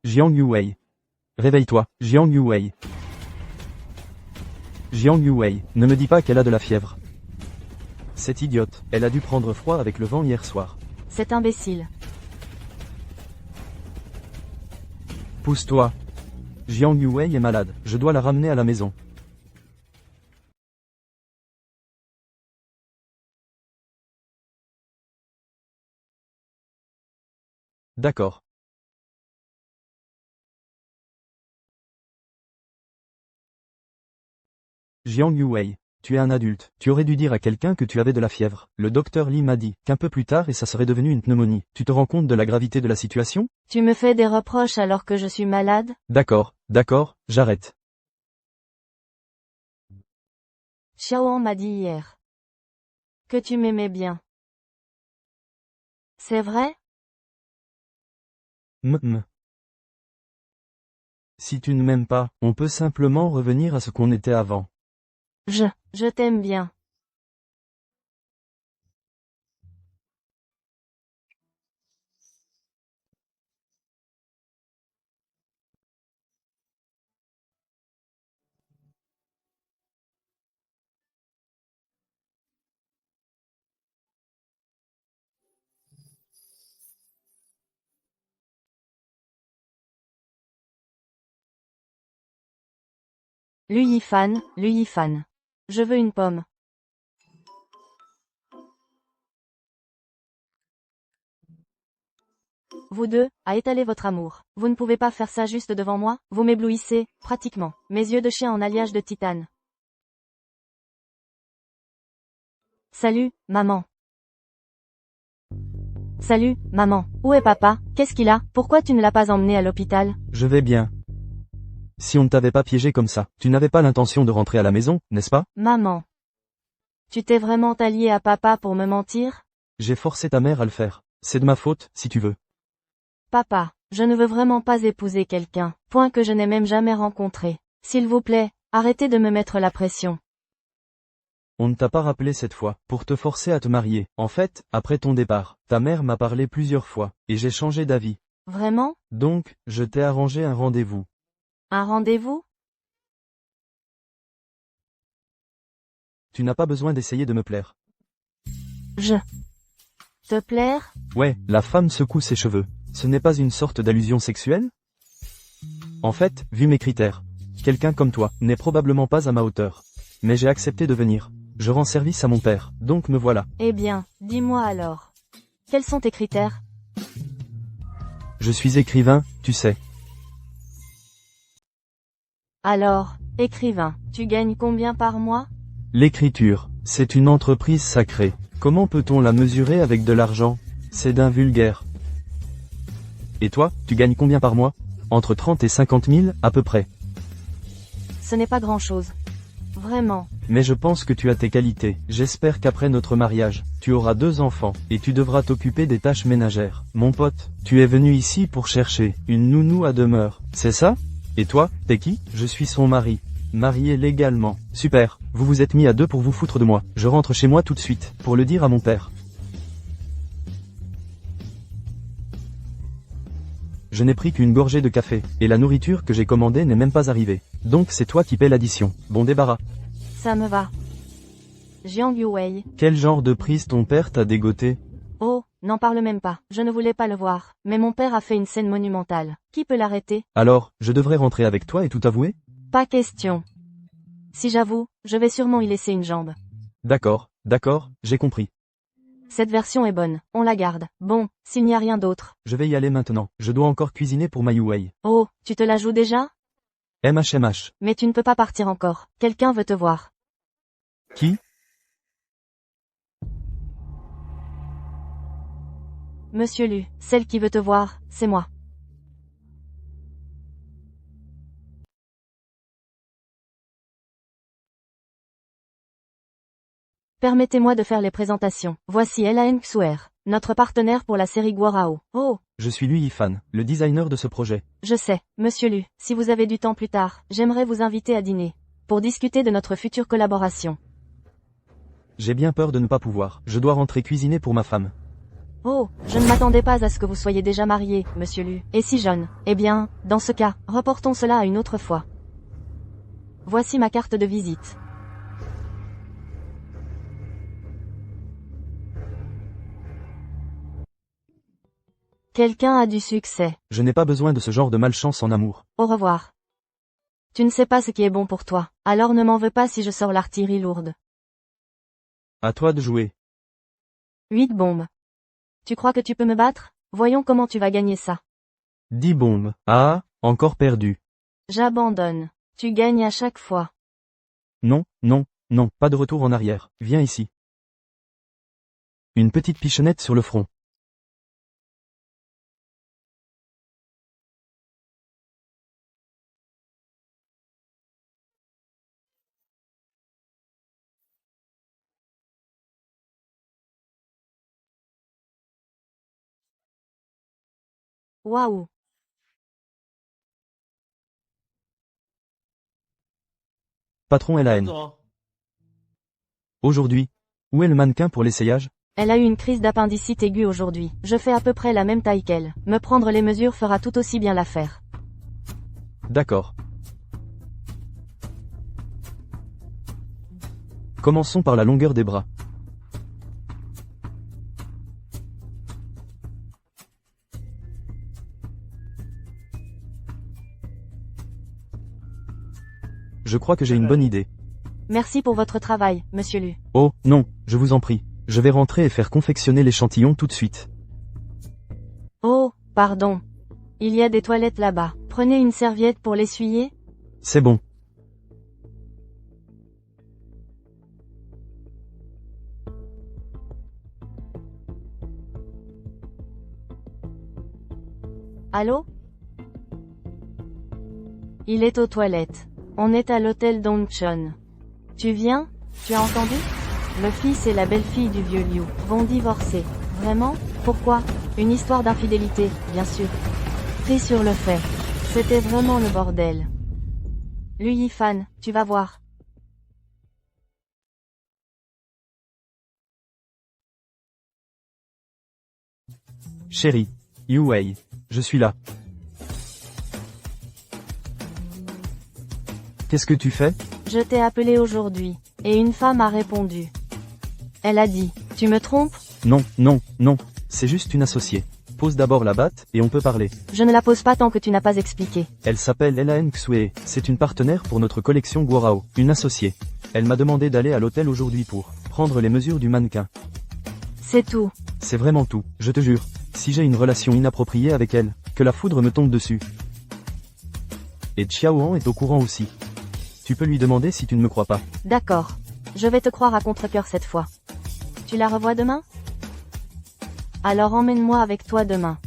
Jiang Yuwei. Réveille-toi, Jiang Yuwei. Jiang Yuwei, ne me dis pas qu'elle a de la fièvre. Cette idiote, elle a dû prendre froid avec le vent hier soir. Cet imbécile. Pousse-toi. Jiang Yuwei est malade, je dois la ramener à la maison. D'accord. Jiang Yuwei, tu es un adulte, tu aurais dû dire à quelqu'un que tu avais de la fièvre. Le docteur Li m'a dit qu'un peu plus tard et ça serait devenu une pneumonie. Tu te rends compte de la gravité de la situation? Tu me fais des reproches alors que je suis malade? D'accord, j'arrête. Xiaoan m'a dit hier que tu m'aimais bien. C'est vrai? Si tu ne m'aimes pas, on peut simplement revenir à ce qu'on était avant. Je t'aime bien. Lu Yifan. Je veux une pomme. Vous deux, à étaler votre amour. Vous ne pouvez pas faire ça juste devant moi, vous m'éblouissez, pratiquement. Mes yeux de chien en alliage de titane. Salut, maman. Salut, maman. Où est papa? Qu'est-ce qu'il a? Pourquoi tu ne l'as pas emmené à l'hôpital? Je vais bien. Si on ne t'avait pas piégé comme ça, tu n'avais pas l'intention de rentrer à la maison, n'est-ce pas? Maman. Tu t'es vraiment allié à papa pour me mentir? J'ai forcé ta mère à le faire. C'est de ma faute, si tu veux. Papa, je ne veux vraiment pas épouser quelqu'un, point que je n'ai même jamais rencontré. S'il vous plaît, arrêtez de me mettre la pression. On ne t'a pas rappelé cette fois, pour te forcer à te marier. En fait, après ton départ, ta mère m'a parlé plusieurs fois, et j'ai changé d'avis. Vraiment? Donc, je t'ai arrangé un rendez-vous. Un rendez-vous? Tu n'as pas besoin d'essayer de me plaire. Te plaire? Ouais, la femme secoue ses cheveux. Ce n'est pas une sorte d'allusion sexuelle? En fait, vu mes critères, quelqu'un comme toi n'est probablement pas à ma hauteur. Mais j'ai accepté de venir. Je rends service à mon père, donc me voilà. Eh bien, dis-moi alors. Quels sont tes critères? Je suis écrivain, tu sais. Alors, écrivain, tu gagnes combien par mois? L'écriture, c'est une entreprise sacrée. Comment peut-on la mesurer avec de l'argent? C'est d'un vulgaire. Et toi, tu gagnes combien par mois? Entre 30 et 50 000, à peu près. Ce n'est pas grand-chose. Vraiment. Mais je pense que tu as tes qualités. J'espère qu'après notre mariage, tu auras 2 enfants, et tu devras t'occuper des tâches ménagères. Mon pote, tu es venu ici pour chercher une nounou à demeure, c'est ça? Et toi, t'es qui? Je suis son mari. Marié légalement. Super, vous vous êtes mis à 2 pour vous foutre de moi. Je rentre chez moi tout de suite, pour le dire à mon père. Je n'ai pris qu'une gorgée de café, et la nourriture que j'ai commandée n'est même pas arrivée. Donc c'est toi qui paie l'addition. Bon débarras. Ça me va. Jiang Yuwei. Quel genre de prise ton père t'a dégoté? Oh, n'en parle même pas. Je ne voulais pas le voir. Mais mon père a fait une scène monumentale. Qui peut l'arrêter? Alors, je devrais rentrer avec toi et tout avouer? Pas question. Si j'avoue, je vais sûrement y laisser une jambe. D'accord, j'ai compris. Cette version est bonne, on la garde. Bon, s'il n'y a rien d'autre. Je vais y aller maintenant. Je dois encore cuisiner pour ma Yuwei. Oh, tu te la joues déjà? MHMH. Mais tu ne peux pas partir encore. Quelqu'un veut te voir. Qui? Monsieur Lu, celle qui veut te voir, c'est moi. Permettez-moi de faire les présentations. Voici Elaine Xuer, notre partenaire pour la série Guarao. Oh, Je suis Lui Yifan, le designer de ce projet. je sais, monsieur Lu, si vous avez du temps plus tard, j'aimerais vous inviter à dîner. Pour discuter de notre future collaboration. J'ai bien peur de ne pas pouvoir. Je dois rentrer cuisiner pour ma femme. Oh, je ne m'attendais pas à ce que vous soyez déjà marié, monsieur Lu, et si jeune. Eh bien, dans ce cas, reportons cela à une autre fois. Voici ma carte de visite. Quelqu'un a du succès. Je n'ai pas besoin de ce genre de malchance en amour. Au revoir. Tu ne sais pas ce qui est bon pour toi, alors ne m'en veux pas si je sors l'artillerie lourde. À toi de jouer. 8 bombes. Tu crois que tu peux me battre? Voyons comment tu vas gagner ça. 10 bombes. Ah, encore perdu. J'abandonne. Tu gagnes à chaque fois. Non, non, non, pas de retour en arrière. Viens ici. Une petite pichonnette sur le front. Waouh. Patron LAN. Aujourd'hui. Où est le mannequin pour l'essayage? Elle a eu une crise d'appendicite aiguë aujourd'hui. Je fais à peu près la même taille qu'elle. Me prendre les mesures fera tout aussi bien l'affaire. D'accord. Commençons par la longueur des bras. Je crois que j'ai une bonne idée. Merci pour votre travail, monsieur Lu. Oh, non, je vous en prie. Je vais rentrer et faire confectionner l'échantillon tout de suite. Oh, pardon. Il y a des toilettes là-bas. Prenez une serviette pour l'essuyer. C'est bon. Allô? Il est aux toilettes. On est à l'hôtel Dongchon. Tu viens? Tu as entendu? Le fils et la belle-fille du vieux Liu vont divorcer. Vraiment? Pourquoi? Une histoire d'infidélité, bien sûr. Pris sur le fait. C'était vraiment le bordel. Lui Yifan, tu vas voir. Chérie. Yuwei. Je suis là. Qu'est-ce que tu fais? Je t'ai appelé aujourd'hui, et une femme a répondu. Elle a dit, tu me trompes? Non, non, non. C'est juste une associée. Pose d'abord la batte, et on peut parler. Je ne la pose pas tant que tu n'as pas expliqué. Elle s'appelle Elaine Xue. C'est une partenaire pour notre collection Guarao. Une associée. Elle m'a demandé d'aller à l'hôtel aujourd'hui pour prendre les mesures du mannequin. C'est tout. C'est vraiment tout, je te jure. Si j'ai une relation inappropriée avec elle, que la foudre me tombe dessus. Et Xiaohan est au courant aussi. Tu peux lui demander si tu ne me crois pas. D'accord. Je vais te croire à contre-cœur cette fois. Tu la revois demain? Alors emmène-moi avec toi demain.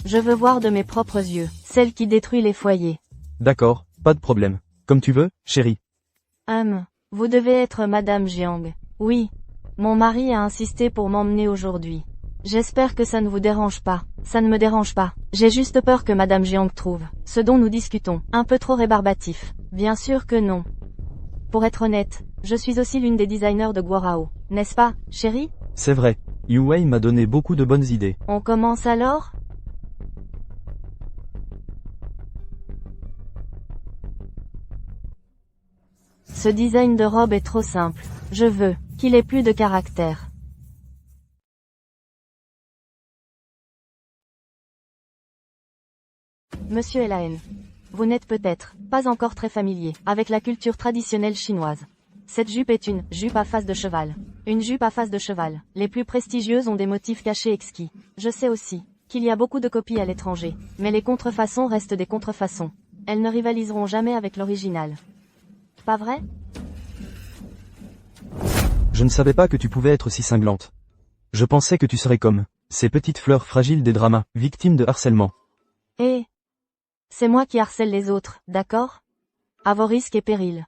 Je veux voir de mes propres yeux, celle qui détruit les foyers. D'accord, pas de problème. Comme tu veux, chérie. Vous devez être Madame Jiang. Oui. Mon mari a insisté pour m'emmener aujourd'hui. J'espère que ça ne vous dérange pas. Ça ne me dérange pas. J'ai juste peur que Madame Jiang trouve ce dont nous discutons un peu trop rébarbatif. Bien sûr que non. Pour être honnête, je suis aussi l'une des designers de Guarao. N'est-ce pas, chérie? C'est vrai. Yuwei m'a donné beaucoup de bonnes idées. On commence alors? Ce design de robe est trop simple. Je veux qu'il ait plus de caractère. Monsieur Elaine, vous n'êtes peut-être pas encore très familier avec la culture traditionnelle chinoise. Cette jupe est une jupe à face de cheval. Une jupe à face de cheval. Les plus prestigieuses ont des motifs cachés exquis. Je sais aussi qu'il y a beaucoup de copies à l'étranger, mais les contrefaçons restent des contrefaçons. Elles ne rivaliseront jamais avec l'original. Pas vrai? Je ne savais pas que tu pouvais être si cinglante. Je pensais que tu serais comme ces petites fleurs fragiles des dramas, victimes de harcèlement. Eh, c'est moi qui harcèle les autres, d'accord? À vos risques et périls.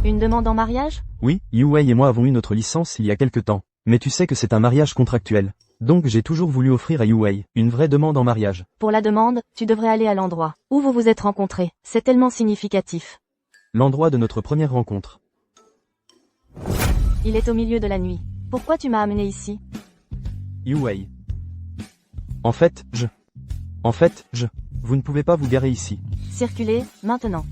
Une demande en mariage? Oui, Yuwei et moi avons eu notre licence il y a quelque temps. Mais tu sais que c'est un mariage contractuel. Donc j'ai toujours voulu offrir à Yuwei une vraie demande en mariage. Pour la demande, tu devrais aller à l'endroit où vous vous êtes rencontrés. C'est tellement significatif. L'endroit de notre première rencontre. Il est au milieu de la nuit. Pourquoi tu m'as amené ici? Yuwei. En fait, vous ne pouvez pas vous garer ici. Circulez, maintenant.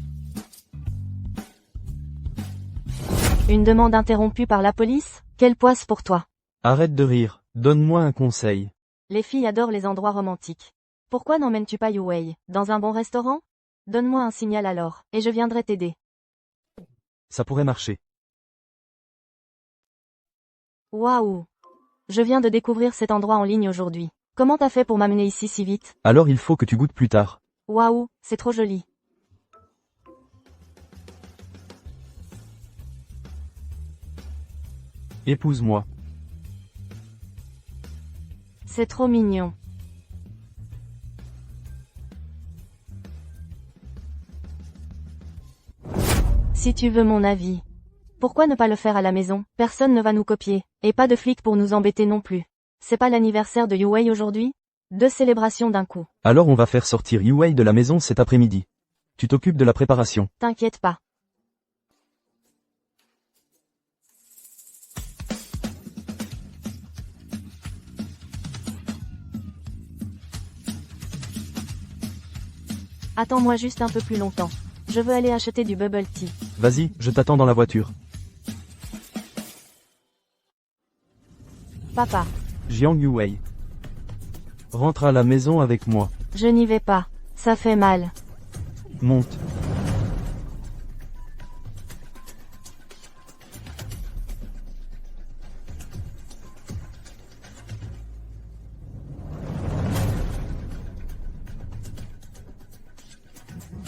Une demande interrompue par la police? Quelle poisse pour toi. Arrête de rire, donne-moi un conseil. Les filles adorent les endroits romantiques. Pourquoi n'emmènes-tu pas Yuwei dans un bon restaurant? Donne-moi un signal alors, et je viendrai t'aider. Ça pourrait marcher. Waouh! Je viens de découvrir cet endroit en ligne aujourd'hui. Comment t'as fait pour m'amener ici si vite? Alors il faut que tu goûtes plus tard. Waouh, c'est trop joli. Épouse-moi. C'est trop mignon. Si tu veux mon avis. Pourquoi ne pas le faire à la maison? Personne ne va nous copier, et pas de flics pour nous embêter non plus. C'est pas l'anniversaire de Yuwei aujourd'hui? 2 célébrations d'un coup. Alors on va faire sortir Yuwei de la maison cet après-midi. Tu t'occupes de la préparation. T'inquiète pas. Attends-moi juste un peu plus longtemps. Je veux aller acheter du bubble tea. Vas-y, je t'attends dans la voiture. Papa, Jiang Yuwei. Rentre à la maison avec moi. je n'y vais pas. Ça fait mal. Monte.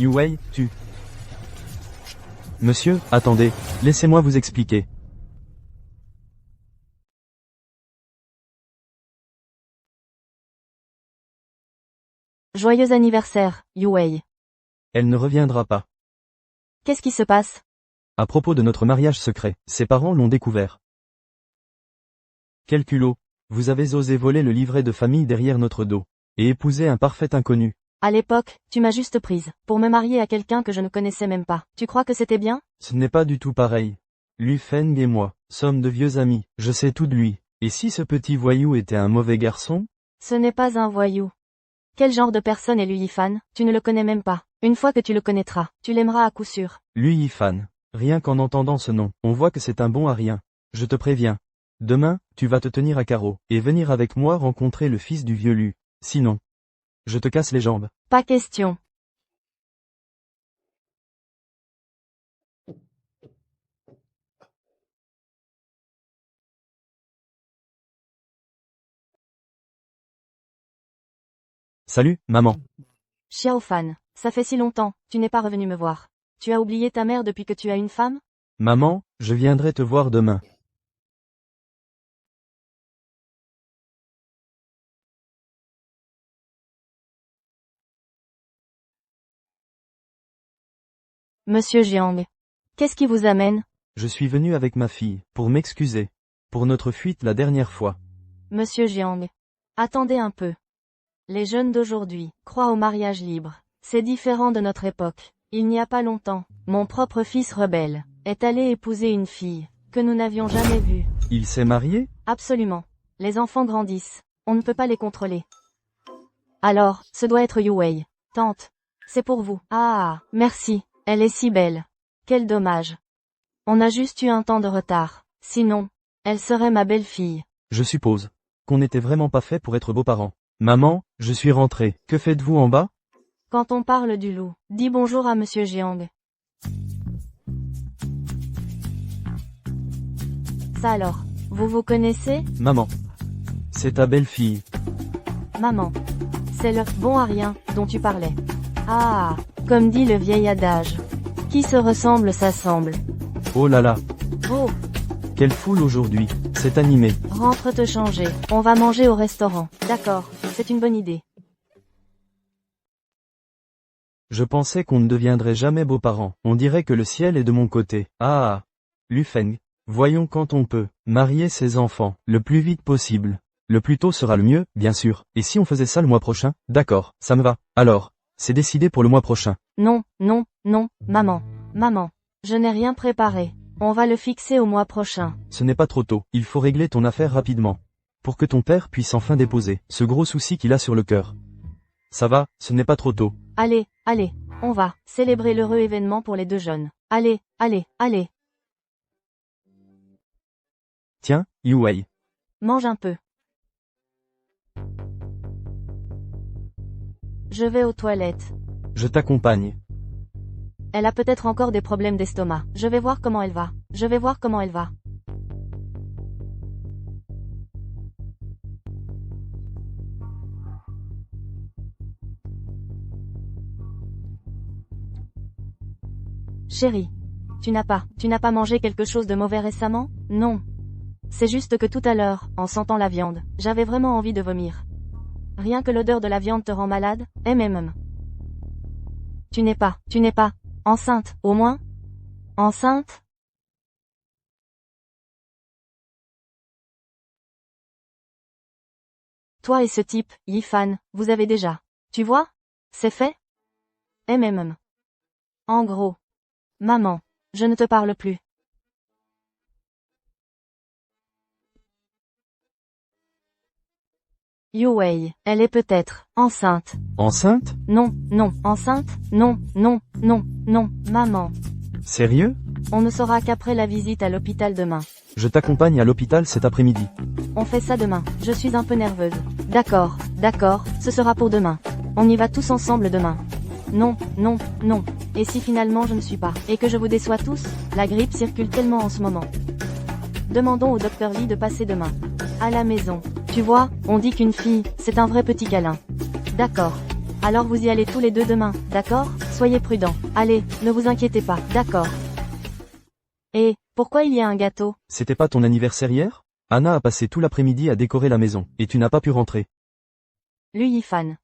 Yuwei, tu... Monsieur, attendez, laissez-moi vous expliquer. Joyeux anniversaire, Yuwei. Elle ne reviendra pas. Qu'est-ce qui se passe? À propos de notre mariage secret, ses parents l'ont découvert. Quel culot. Vous avez osé voler le livret de famille derrière notre dos. Et épouser un parfait inconnu. À l'époque, tu m'as juste prise, pour me marier à quelqu'un que je ne connaissais même pas. Tu crois que c'était bien? Ce n'est pas du tout pareil. Lui Feng et moi, sommes de vieux amis, je sais tout de lui. Et si ce petit voyou était un mauvais garçon? Ce n'est pas un voyou. Quel genre de personne est Lui Yifan? Tu ne le connais même pas. Une fois que tu le connaîtras, tu l'aimeras à coup sûr. Lui Yifan. Rien qu'en entendant ce nom, on voit que c'est un bon à rien. Je te préviens. Demain, tu vas te tenir à carreau, et venir avec moi rencontrer le fils du vieux Lu. Sinon, je te casse les jambes. Pas question. Salut, maman. Xiaofan, ça fait si longtemps, tu n'es pas revenu me voir. Tu as oublié ta mère depuis que tu as une femme? Maman, je viendrai te voir demain. Monsieur Jiang. Qu'est-ce qui vous amène? Je suis venu avec ma fille, pour m'excuser. Pour notre fuite la dernière fois. Monsieur Jiang. Attendez un peu. Les jeunes d'aujourd'hui croient au mariage libre. C'est différent de notre époque. Il n'y a pas longtemps, mon propre fils rebelle est allé épouser une fille que nous n'avions jamais vue. Il s'est marié? Absolument. Les enfants grandissent. On ne peut pas les contrôler. Alors, ce doit être Yuwei. Tante. C'est pour vous. Ah, merci. Elle est si belle. Quel dommage. On a juste eu un temps de retard. Sinon, elle serait ma belle-fille. Je suppose qu'on n'était vraiment pas fait pour être beaux-parents. Maman, je suis rentré. Que faites-vous en bas? Quand on parle du loup, dis bonjour à Monsieur Jiang. Ça alors, vous vous connaissez? Maman. C'est ta belle-fille. Maman. C'est le bon à rien dont tu parlais. Ah, comme dit le vieil adage. Qui se ressemble s'assemble. Oh là là. Oh, Quelle foule aujourd'hui. C'est animé. rentre te changer. On va manger au restaurant. D'accord, c'est une bonne idée. Je pensais qu'on ne deviendrait jamais beaux-parents. On dirait que le ciel est de mon côté. Ah. Lu Feng. Voyons quand on peut marier ses enfants, le plus vite possible. Le plus tôt sera le mieux, bien sûr. Et si on faisait ça le mois prochain? D'accord, ça me va. Alors, c'est décidé pour le mois prochain. Non, non, non, maman. Maman. Je n'ai rien préparé. On va le fixer au mois prochain. Ce n'est pas trop tôt. Il faut régler ton affaire rapidement. Pour que ton père puisse enfin déposer ce gros souci qu'il a sur le cœur. Ça va, ce n'est pas trop tôt. Allez, allez, on va célébrer l'heureux événement pour les deux jeunes. Allez, allez, allez. Tiens, Yuwei. Mange un peu. Je vais aux toilettes. Je t'accompagne. Elle a peut-être encore des problèmes d'estomac. Je vais voir comment elle va. Je vais voir comment elle va. Chérie. Tu n'as pas mangé quelque chose de mauvais récemment? Non. C'est juste que tout à l'heure, en sentant la viande, j'avais vraiment envie de vomir. Rien que l'odeur de la viande te rend malade? Tu n'es pas enceinte, au moins? Enceinte? Toi et ce type, Yifan, vous avez déjà. Tu vois? C'est fait? En gros. Maman, je ne te parle plus. Yuwei, elle est peut-être enceinte. Enceinte? Non, non, enceinte? Non, non, non, non, maman. Sérieux? On ne saura qu'après la visite à l'hôpital demain. Je t'accompagne à l'hôpital cet après-midi. On fait ça demain. Je suis un peu nerveuse. D'accord, d'accord, ce sera pour demain. On y va tous ensemble demain. Non, non, non. Et si finalement je ne suis pas, et que je vous déçois tous? La grippe circule tellement en ce moment. Demandons au docteur Lee de passer demain. À la maison. Tu vois, on dit qu'une fille, c'est un vrai petit câlin. D'accord. Alors vous y allez tous les deux demain, d'accord? Soyez prudents. Allez, ne vous inquiétez pas, d'accord. Et, pourquoi il y a un gâteau? C'était pas ton anniversaire hier? Anna a passé tout l'après-midi à décorer la maison, et tu n'as pas pu rentrer. Lui Yifan.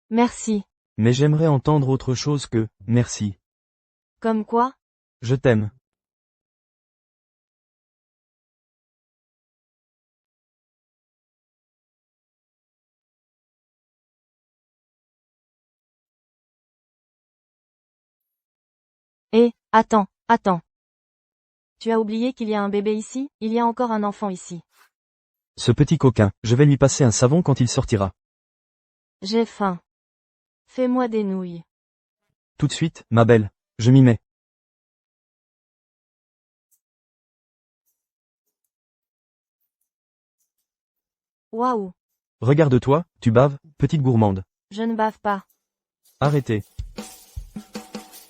Merci. Mais j'aimerais entendre autre chose que « merci ». Comme quoi? Je t'aime. Attends. Tu as oublié qu'il y a un bébé ici? Il y a encore un enfant ici. Ce petit coquin, je vais lui passer un savon quand il sortira. J'ai faim. Fais-moi des nouilles. Tout de suite, ma belle. Je m'y mets. Waouh. Regarde-toi, tu baves, petite gourmande. Je ne bave pas. Arrêtez.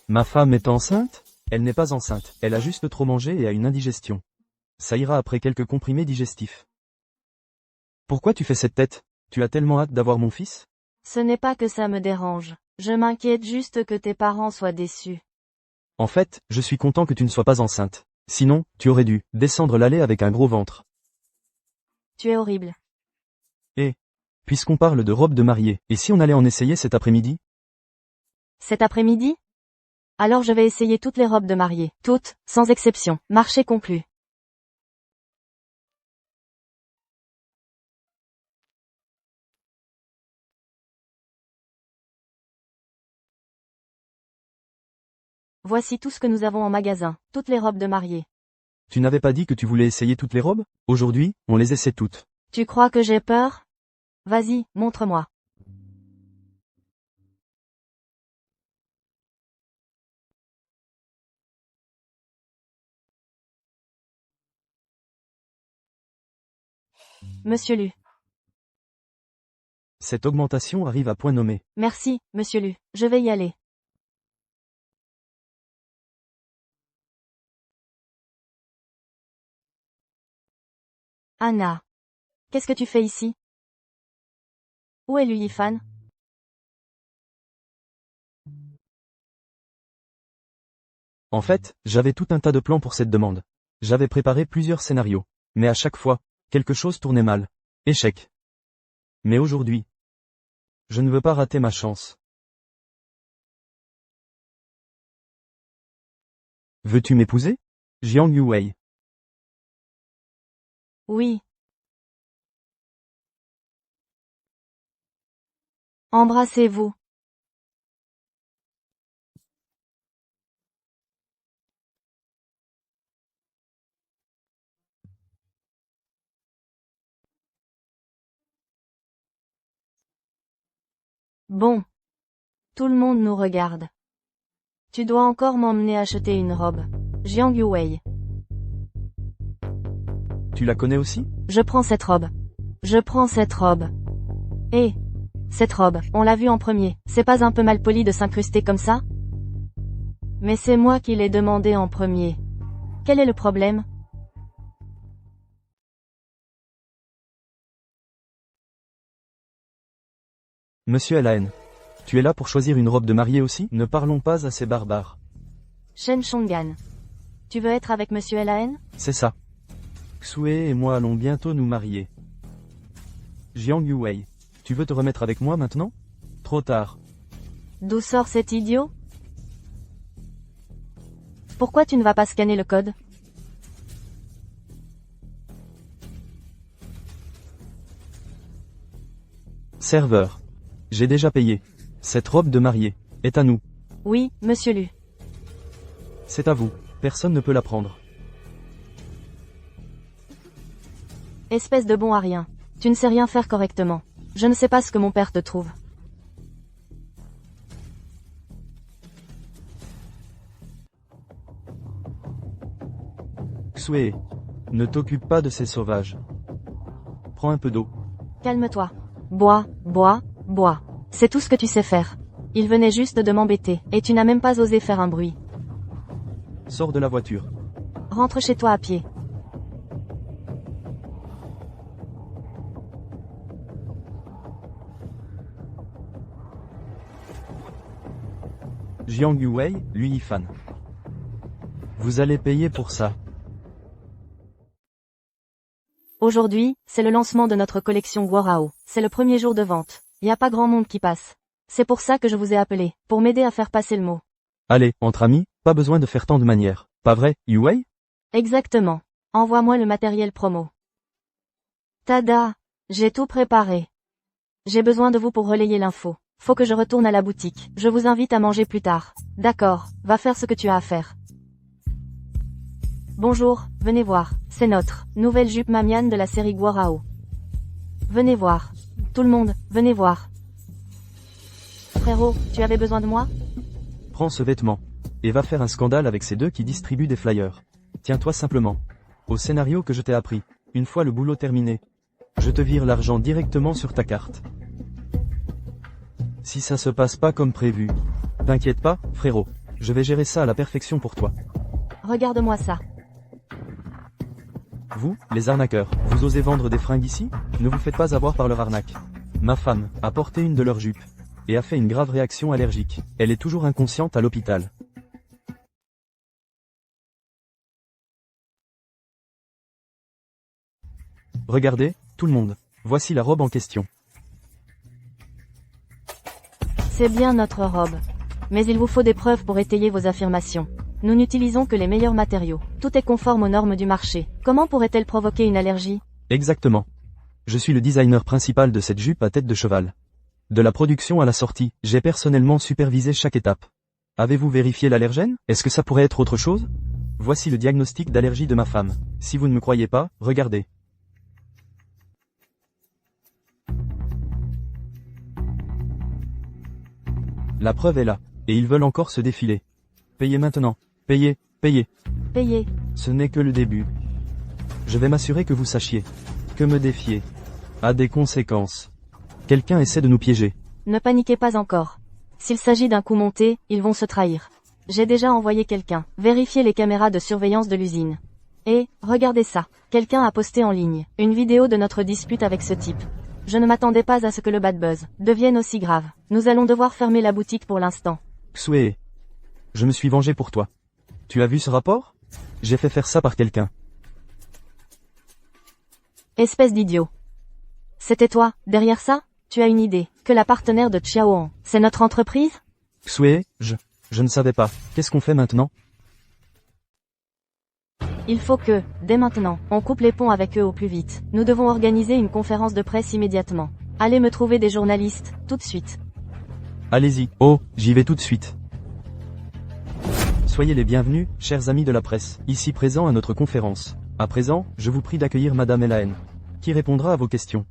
Ma femme est enceinte? Elle n'est pas enceinte, elle a juste trop mangé et a une indigestion. Ça ira après quelques comprimés digestifs. Pourquoi tu fais cette tête? Tu as tellement hâte d'avoir mon fils? Ce n'est pas que ça me dérange. Je m'inquiète juste que tes parents soient déçus. En fait, je suis content que tu ne sois pas enceinte. Sinon, tu aurais dû descendre l'allée avec un gros ventre. Tu es horrible. Puisqu'on parle de robe de mariée, et si on allait en essayer cet après-midi? Cet après-midi? Alors je vais essayer toutes les robes de mariée. Toutes, sans exception. Marché conclu. Voici tout ce que nous avons en magasin. Toutes les robes de mariée. Tu n'avais pas dit que tu voulais essayer toutes les robes? Aujourd'hui, on les essaie toutes. Tu crois que j'ai peur? Vas-y, montre-moi. Monsieur Lu. Cette augmentation arrive à point nommé. Merci, monsieur Lu. Je vais y aller. Anna. Qu'est-ce que tu fais ici? Où est Lu Yifan? En fait, j'avais tout un tas de plans pour cette demande. J'avais préparé plusieurs scénarios. Mais à chaque fois, quelque chose tournait mal. Échec. Mais aujourd'hui, je ne veux pas rater ma chance. Veux-tu m'épouser? Jiang Yuwei. Oui. Embrassez-vous. Bon. Tout le monde nous regarde. Tu dois encore m'emmener acheter une robe. Jiang Yuwei. Tu la connais aussi? Je prends cette robe. Je prends cette robe. Et cette robe, on l'a vue en premier. C'est pas un peu mal poli de s'incruster comme ça? Mais c'est moi qui l'ai demandé en premier. Quel est le problème? Monsieur Alain. Tu es là pour choisir une robe de mariée aussi? Ne parlons pas à ces barbares. Shen Shongan. Tu veux être avec Monsieur Elaine? C'est ça. Xue et moi allons bientôt nous marier. Jiang Yuwei. Tu veux te remettre avec moi maintenant? Trop tard. D'où sort cet idiot? Pourquoi tu ne vas pas scanner le code? Serveur. J'ai déjà payé. Cette robe de mariée est à nous. Oui, Monsieur Lu. C'est à vous. Personne ne peut la prendre. Espèce de bon à rien. Tu ne sais rien faire correctement. Je ne sais pas ce que mon père te trouve. Xue. Ne t'occupe pas de ces sauvages. Prends un peu d'eau. Calme-toi. Bois, bois, bois. C'est tout ce que tu sais faire. Il venait juste de m'embêter, et tu n'as même pas osé faire un bruit. Sors de la voiture. Rentre chez toi à pied. Jiang Yuwei, lui Yifan. Vous allez payer pour ça. Aujourd'hui, c'est le lancement de notre collection Guorao. C'est le premier jour de vente. Y a pas grand monde qui passe. C'est pour ça que je vous ai appelé, pour m'aider à faire passer le mot. Allez, entre amis, pas besoin de faire tant de manières. Pas vrai, Yuwei? Exactement. Envoie-moi le matériel promo. Tada! J'ai tout préparé. J'ai besoin de vous pour relayer l'info. Faut que je retourne à la boutique. Je vous invite à manger plus tard. D'accord, va faire ce que tu as à faire. Bonjour, venez voir. C'est notre nouvelle jupe Mamian de la série Guorao. Venez voir. Tout le monde, venez voir. Frérot, tu avais besoin de moi? Prends ce vêtement. Et va faire un scandale avec ces deux qui distribuent des flyers. Tiens-toi simplement au scénario que je t'ai appris. Une fois le boulot terminé, je te vire l'argent directement sur ta carte. Si ça se passe pas comme prévu, t'inquiète pas, frérot. Je vais gérer ça à la perfection pour toi. Regarde-moi ça. Vous, les arnaqueurs, vous osez vendre des fringues ici? Ne vous faites pas avoir par leur arnaque. Ma femme a porté une de leurs jupes et a fait une grave réaction allergique. Elle est toujours inconsciente à l'hôpital. Regardez, tout le monde. Voici la robe en question. C'est bien notre robe. Mais il vous faut des preuves pour étayer vos affirmations. Nous n'utilisons que les meilleurs matériaux. Tout est conforme aux normes du marché. Comment pourrait-elle provoquer une allergie? Exactement. Je suis le designer principal de cette jupe à tête de cheval. De la production à la sortie, j'ai personnellement supervisé chaque étape. Avez-vous vérifié l'allergène? Est-ce que ça pourrait être autre chose? Voici le diagnostic d'allergie de ma femme. Si vous ne me croyez pas, regardez. La preuve est là, et ils veulent encore se défiler. Payez maintenant. Payez, payez. Payez. Ce n'est que le début. Je vais m'assurer que vous sachiez que me défier a des conséquences. Quelqu'un essaie de nous piéger. Ne paniquez pas encore. S'il s'agit d'un coup monté, ils vont se trahir. J'ai déjà envoyé quelqu'un vérifier les caméras de surveillance de l'usine. Et, regardez ça. Quelqu'un a posté en ligne une vidéo de notre dispute avec ce type. Je ne m'attendais pas à ce que le bad buzz devienne aussi grave. Nous allons devoir fermer la boutique pour l'instant. Xue, je me suis vengé pour toi. Tu as vu ce rapport? J'ai fait faire ça par quelqu'un. Espèce d'idiot. C'était toi, derrière ça? Tu as une idée, que la partenaire de Xiaoan, c'est notre entreprise? Xue, je ne savais pas. Qu'est-ce qu'on fait maintenant? Il faut que, dès maintenant, on coupe les ponts avec eux au plus vite. Nous devons organiser une conférence de presse immédiatement. Allez me trouver des journalistes, tout de suite. Allez-y. Oh, j'y vais tout de suite. Soyez les bienvenus, chers amis de la presse, ici présents à notre conférence. À présent, je vous prie d'accueillir Madame Elaine, qui répondra à vos questions.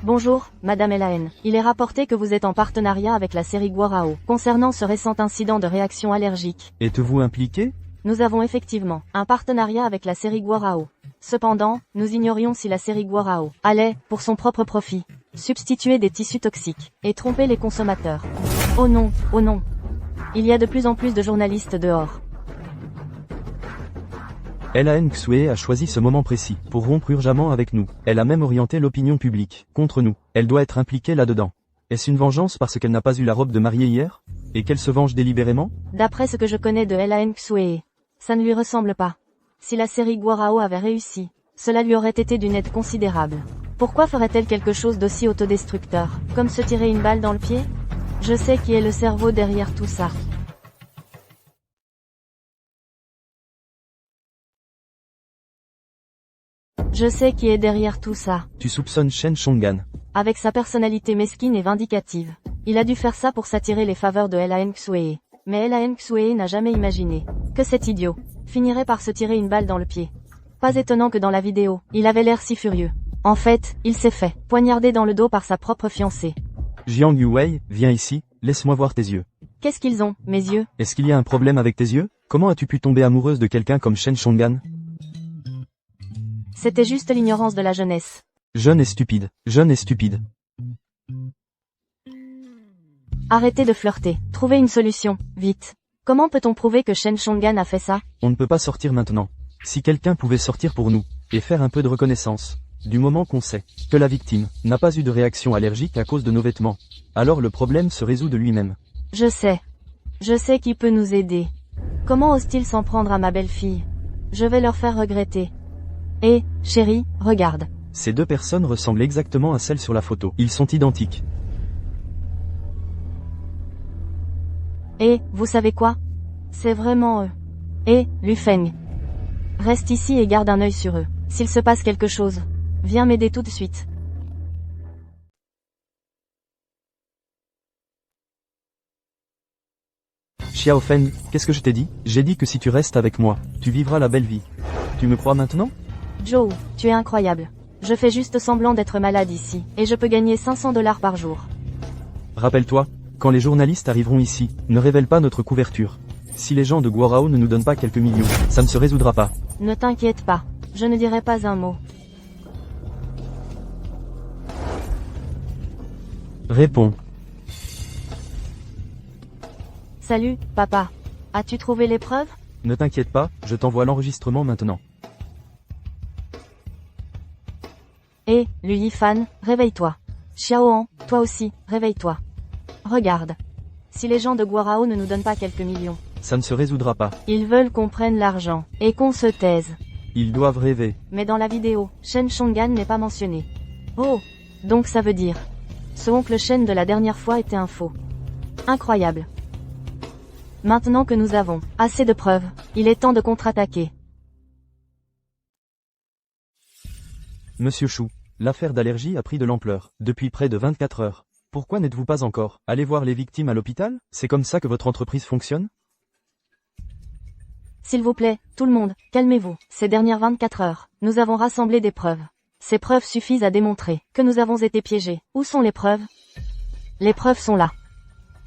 Bonjour, Madame Elaine. Il est rapporté que vous êtes en partenariat avec la série Guarao, concernant ce récent incident de réaction allergique. Êtes-vous impliqué? Nous avons effectivement un partenariat avec la série Guarao. Cependant, nous ignorions si la série Guarao allait, pour son propre profit, substituer des tissus toxiques et tromper les consommateurs. Oh non, oh non. Il y a de plus en plus de journalistes dehors. Elaine Xue a choisi ce moment précis pour rompre urgemment avec nous. Elle a même orienté l'opinion publique contre nous. Elle doit être impliquée là-dedans. Est-ce une vengeance parce qu'elle n'a pas eu la robe de mariée hier? Et qu'elle se venge délibérément? D'après ce que je connais de Elaine Xue, ça ne lui ressemble pas. Si la série Guarao avait réussi, cela lui aurait été d'une aide considérable. Pourquoi ferait-elle quelque chose d'aussi autodestructeur, comme se tirer une balle dans le pied? Je sais qui est le cerveau derrière tout ça. Je sais qui est derrière tout ça. Tu soupçonnes Shen Chong'an. Avec sa personnalité mesquine et vindicative, il a dû faire ça pour s'attirer les faveurs de Elaine Xue. Mais Elaine Xue n'a jamais imaginé que cet idiot finirait par se tirer une balle dans le pied. Pas étonnant que dans la vidéo, il avait l'air si furieux. En fait, il s'est fait poignarder dans le dos par sa propre fiancée. Jiang Yuwei, viens ici, laisse-moi voir tes yeux. Qu'est-ce qu'ils ont, mes yeux? Est-ce qu'il y a un problème avec tes yeux? Comment as-tu pu tomber amoureuse de quelqu'un comme Shen Chong'an? C'était juste l'ignorance de la jeunesse. Jeune et stupide. Jeune et stupide. Arrêtez de flirter. Trouvez une solution, vite. Comment peut-on prouver que Shen Chong'an a fait ça? On ne peut pas sortir maintenant. Si quelqu'un pouvait sortir pour nous, et faire un peu de reconnaissance, du moment qu'on sait que la victime n'a pas eu de réaction allergique à cause de nos vêtements, alors le problème se résout de lui-même. Je sais. Je sais qui peut nous aider. Comment ose-t-il s'en prendre à ma belle-fille? Je vais leur faire regretter. Hé, chérie, regarde. Ces deux personnes ressemblent exactement à celles sur la photo. Ils sont identiques. Et, vous savez quoi? C'est vraiment eux. Et, Lu Feng. Reste ici et garde un œil sur eux. S'il se passe quelque chose, viens m'aider tout de suite. Xiao Feng, qu'est-ce que je t'ai dit? J'ai dit que si tu restes avec moi, tu vivras la belle vie. Tu me crois maintenant? Joe, tu es incroyable. Je fais juste semblant d'être malade ici, et je peux gagner 500 $ par jour. Rappelle-toi, quand les journalistes arriveront ici, ne révèle pas notre couverture. Si les gens de Guarao ne nous donnent pas quelques millions, ça ne se résoudra pas. Ne t'inquiète pas, je ne dirai pas un mot. Réponds. Salut, papa. As-tu trouvé les preuves? Ne t'inquiète pas, je t'envoie l'enregistrement maintenant. Hé, Lu Yifan, réveille-toi. Xiaoan, toi aussi, réveille-toi. Regarde. Si les gens de Guarao ne nous donnent pas quelques millions, ça ne se résoudra pas. Ils veulent qu'on prenne l'argent, et qu'on se taise. Ils doivent rêver. Mais dans la vidéo, Shen Chong'an n'est pas mentionné. Oh, donc ça veut dire. Ce oncle Shen de la dernière fois était un faux. Incroyable. Maintenant que nous avons assez de preuves, il est temps de contre-attaquer. Monsieur Chou, l'affaire d'allergie a pris de l'ampleur, depuis près de 24 heures. Pourquoi n'êtes-vous pas encore allé voir les victimes à l'hôpital? C'est comme ça que votre entreprise fonctionne? S'il vous plaît, tout le monde, calmez-vous. Ces dernières 24 heures, nous avons rassemblé des preuves. Ces preuves suffisent à démontrer que nous avons été piégés. Où sont les preuves? Les preuves sont là.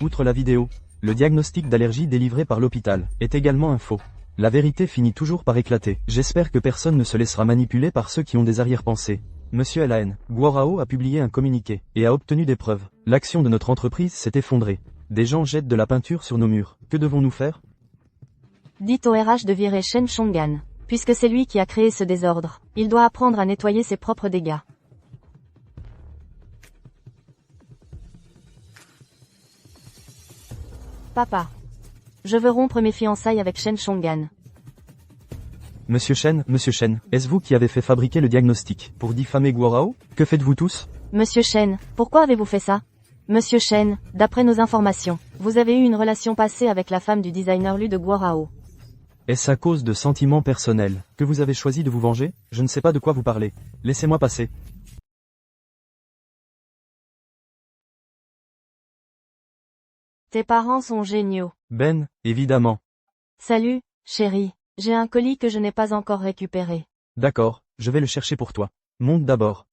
Outre la vidéo, le diagnostic d'allergie délivré par l'hôpital est également un faux. La vérité finit toujours par éclater. J'espère que personne ne se laissera manipuler par ceux qui ont des arrière-pensées. Monsieur Elaine, Guarao a publié un communiqué et a obtenu des preuves. L'action de notre entreprise s'est effondrée. Des gens jettent de la peinture sur nos murs. Que devons-nous faire? Dites au RH de virer Shen Chong'an. Puisque c'est lui qui a créé ce désordre, il doit apprendre à nettoyer ses propres dégâts. Papa. Je veux rompre mes fiançailles avec Shen Chong'an. Monsieur Shen, est-ce vous qui avez fait fabriquer le diagnostic pour diffamer Guarao? Que faites-vous tous? Monsieur Shen, pourquoi avez-vous fait ça? Monsieur Shen, d'après nos informations, vous avez eu une relation passée avec la femme du designer Lu de Guarao. Est-ce à cause de sentiments personnels que vous avez choisi de vous venger? Je ne sais pas de quoi vous parlez. Laissez-moi passer. Tes parents sont géniaux. Ben, évidemment. Salut, chérie. J'ai un colis que je n'ai pas encore récupéré. D'accord, je vais le chercher pour toi. Monte d'abord.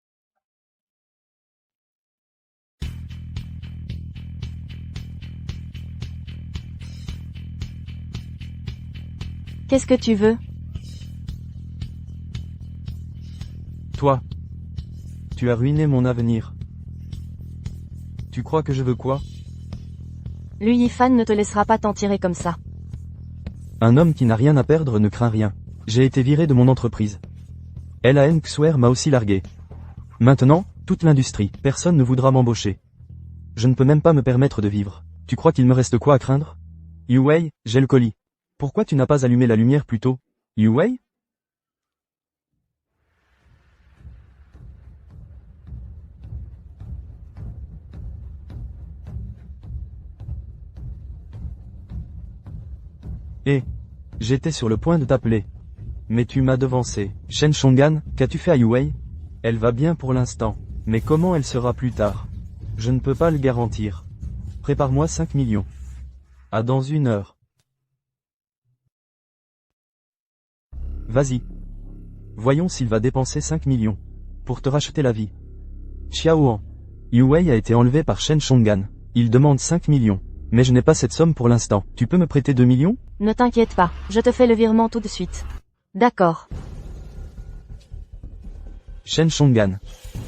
Qu'est-ce que tu veux? Toi. Tu as ruiné mon avenir. Tu crois que je veux quoi? Lui Yifan ne te laissera pas t'en tirer comme ça. Un homme qui n'a rien à perdre ne craint rien. J'ai été viré de mon entreprise. LAN Xwer m'a aussi largué. Maintenant, toute l'industrie, personne ne voudra m'embaucher. Je ne peux même pas me permettre de vivre. Tu crois qu'il me reste quoi à craindre? Yuwei, j'ai le colis. Pourquoi tu n'as pas allumé la lumière plus tôt? Yuwei? J'étais sur le point de t'appeler. Mais tu m'as devancé. Shen Shongan, qu'as-tu fait à Yuwei? Elle va bien pour l'instant. Mais comment elle sera plus tard? Je ne peux pas le garantir. Prépare-moi 5 millions. À dans 1 heure. Vas-y. Voyons s'il va dépenser 5 millions. Pour te racheter la vie. Xiaoan. Yuwei a été enlevé par Shen Shongan. Il demande 5 millions. Mais je n'ai pas cette somme pour l'instant. Tu peux me prêter 2 millions? Ne t'inquiète pas, je te fais le virement tout de suite. D'accord. Shen Shongan.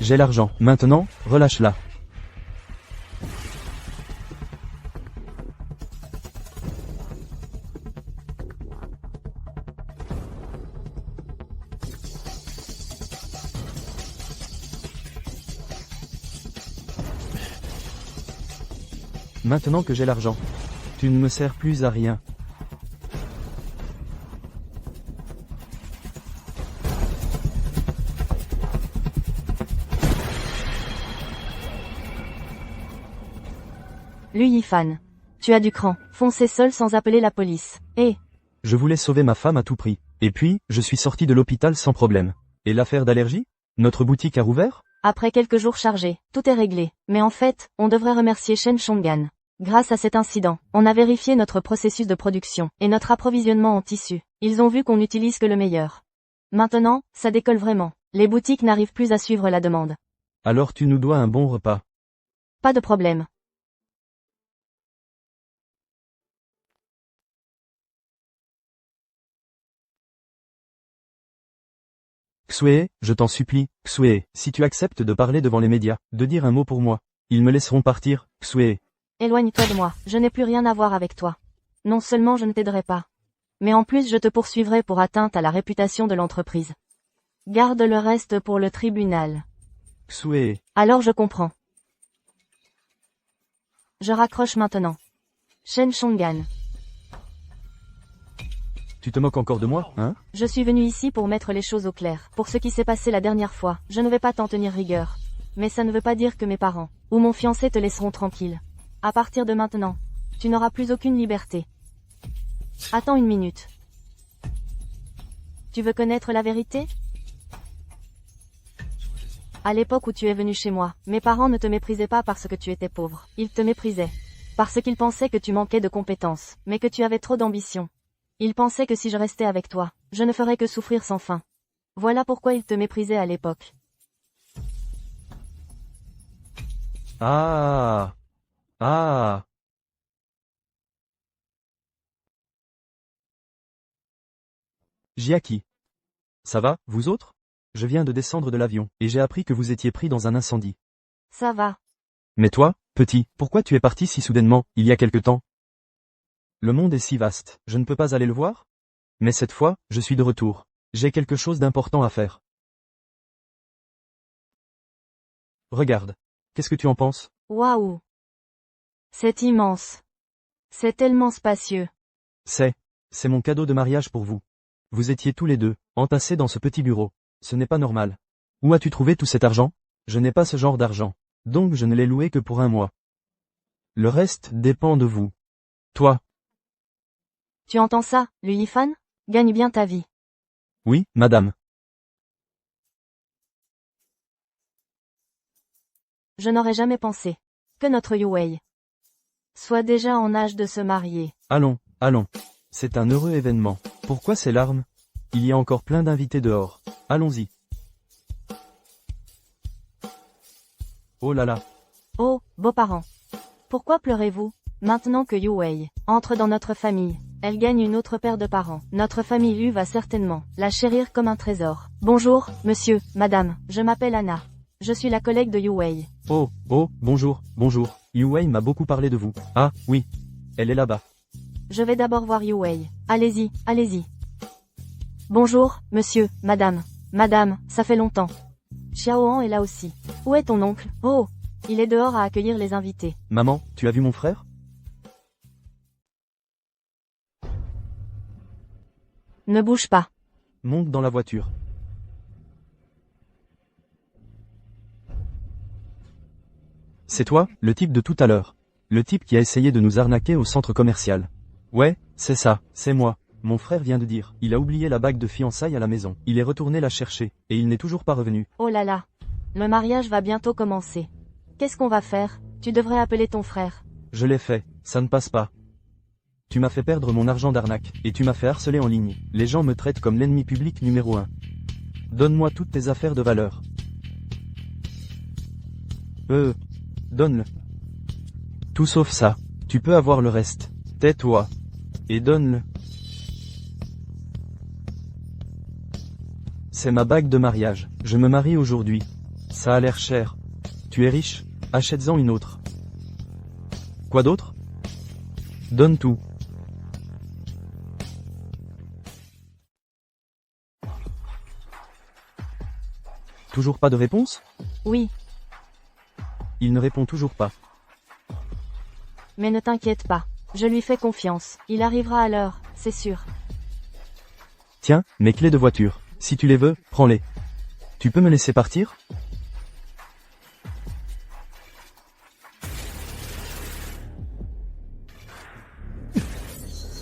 J'ai l'argent. Maintenant, relâche-la. Maintenant que j'ai l'argent, tu ne me sers plus à rien. Lui Yifan. Tu as du cran. Foncer seul sans appeler la police. Je voulais sauver ma femme à tout prix. Et puis, je suis sorti de l'hôpital sans problème. Et l'affaire d'allergie? Notre boutique a rouvert? Après quelques jours chargés, tout est réglé. Mais en fait, on devrait remercier Shen Shongan. Grâce à cet incident, on a vérifié notre processus de production et notre approvisionnement en tissu. Ils ont vu qu'on n'utilise que le meilleur. Maintenant, ça décolle vraiment. Les boutiques n'arrivent plus à suivre la demande. Alors tu nous dois un bon repas. Pas de problème. Xue, je t'en supplie, Xue, si tu acceptes de parler devant les médias, de dire un mot pour moi, ils me laisseront partir, Xue. Éloigne-toi de moi, je n'ai plus rien à voir avec toi. Non seulement je ne t'aiderai pas, mais en plus je te poursuivrai pour atteinte à la réputation de l'entreprise. Garde le reste pour le tribunal. Xue. Alors je comprends. Je raccroche maintenant. Shen Shongan. Tu te moques encore de moi, hein? Je suis venu ici pour mettre les choses au clair. Pour ce qui s'est passé la dernière fois, je ne vais pas t'en tenir rigueur. Mais ça ne veut pas dire que mes parents, ou mon fiancé te laisseront tranquille. À partir de maintenant, tu n'auras plus aucune liberté. Attends 1 minute. Tu veux connaître la vérité? À l'époque où tu es venu chez moi, mes parents ne te méprisaient pas parce que tu étais pauvre. Ils te méprisaient. Parce qu'ils pensaient que tu manquais de compétences, mais que tu avais trop d'ambition. Ils pensaient que si je restais avec toi, je ne ferais que souffrir sans fin. Voilà pourquoi ils te méprisaient à l'époque. Ah. Ah. Jiaki. Ça va, vous autres? Je viens de descendre de l'avion, et j'ai appris que vous étiez pris dans un incendie. Ça va. Mais toi, petit, pourquoi tu es parti si soudainement, il y a quelque temps? Le monde est si vaste, je ne peux pas aller le voir? Mais cette fois, je suis de retour. J'ai quelque chose d'important à faire. Regarde. Qu'est-ce que tu en penses? Waouh. C'est immense. C'est tellement spacieux. C'est mon cadeau de mariage pour vous. Vous étiez tous les deux, entassés dans ce petit bureau. Ce n'est pas normal. Où as-tu trouvé tout cet argent? Je n'ai pas ce genre d'argent. Donc je ne l'ai loué que pour 1 mois. Le reste dépend de vous. Toi. Tu entends ça, lui Yifan? Gagne bien ta vie. Oui, madame. Je n'aurais jamais pensé que notre Yuwei soit déjà en âge de se marier. Allons, allons. C'est un heureux événement. Pourquoi ces larmes? Il y a encore plein d'invités dehors. Allons-y. Oh là là. Oh, beaux-parents. Pourquoi pleurez-vous? Maintenant que Yuwei entre dans notre famille, elle gagne une autre paire de parents. Notre famille Yu va certainement la chérir comme un trésor. Bonjour, monsieur, madame, je m'appelle Anna. Je suis la collègue de Yuwei. Oh, oh, bonjour, bonjour. Yuwei m'a beaucoup parlé de vous. Ah, oui. Elle est là-bas. Je vais d'abord voir Yuwei. Allez-y, allez-y. Bonjour, monsieur, madame. Madame, ça fait longtemps. Xiaoan est là aussi. Où est ton oncle? Oh, il est dehors à accueillir les invités. Maman, tu as vu mon frère? Ne bouge pas. Monte dans la voiture. C'est toi, le type de tout à l'heure. Le type qui a essayé de nous arnaquer au centre commercial. Ouais, c'est ça, c'est moi. Mon frère vient de dire, il a oublié la bague de fiançailles à la maison. Il est retourné la chercher, et il n'est toujours pas revenu. Oh là là. Le mariage va bientôt commencer. Qu'est-ce qu'on va faire? Tu devrais appeler ton frère. Je l'ai fait, ça ne passe pas. Tu m'as fait perdre mon argent d'arnaque, et tu m'as fait harceler en ligne. Les gens me traitent comme l'ennemi public numéro 1. Donne-moi toutes tes affaires de valeur. Donne-le. Tout sauf ça. Tu peux avoir le reste. Tais-toi. Et donne-le. C'est ma bague de mariage. Je me marie aujourd'hui. Ça a l'air cher. Tu es riche? Achète-en une autre. Quoi d'autre? Donne tout. Toujours pas de réponse? Oui, Il ne répond toujours pas. mais ne t'inquiète pas. Je lui fais confiance. Il arrivera à l'heure, c'est sûr. Tiens, mes clés de voiture. Si tu les veux, prends-les. Tu peux me laisser partir?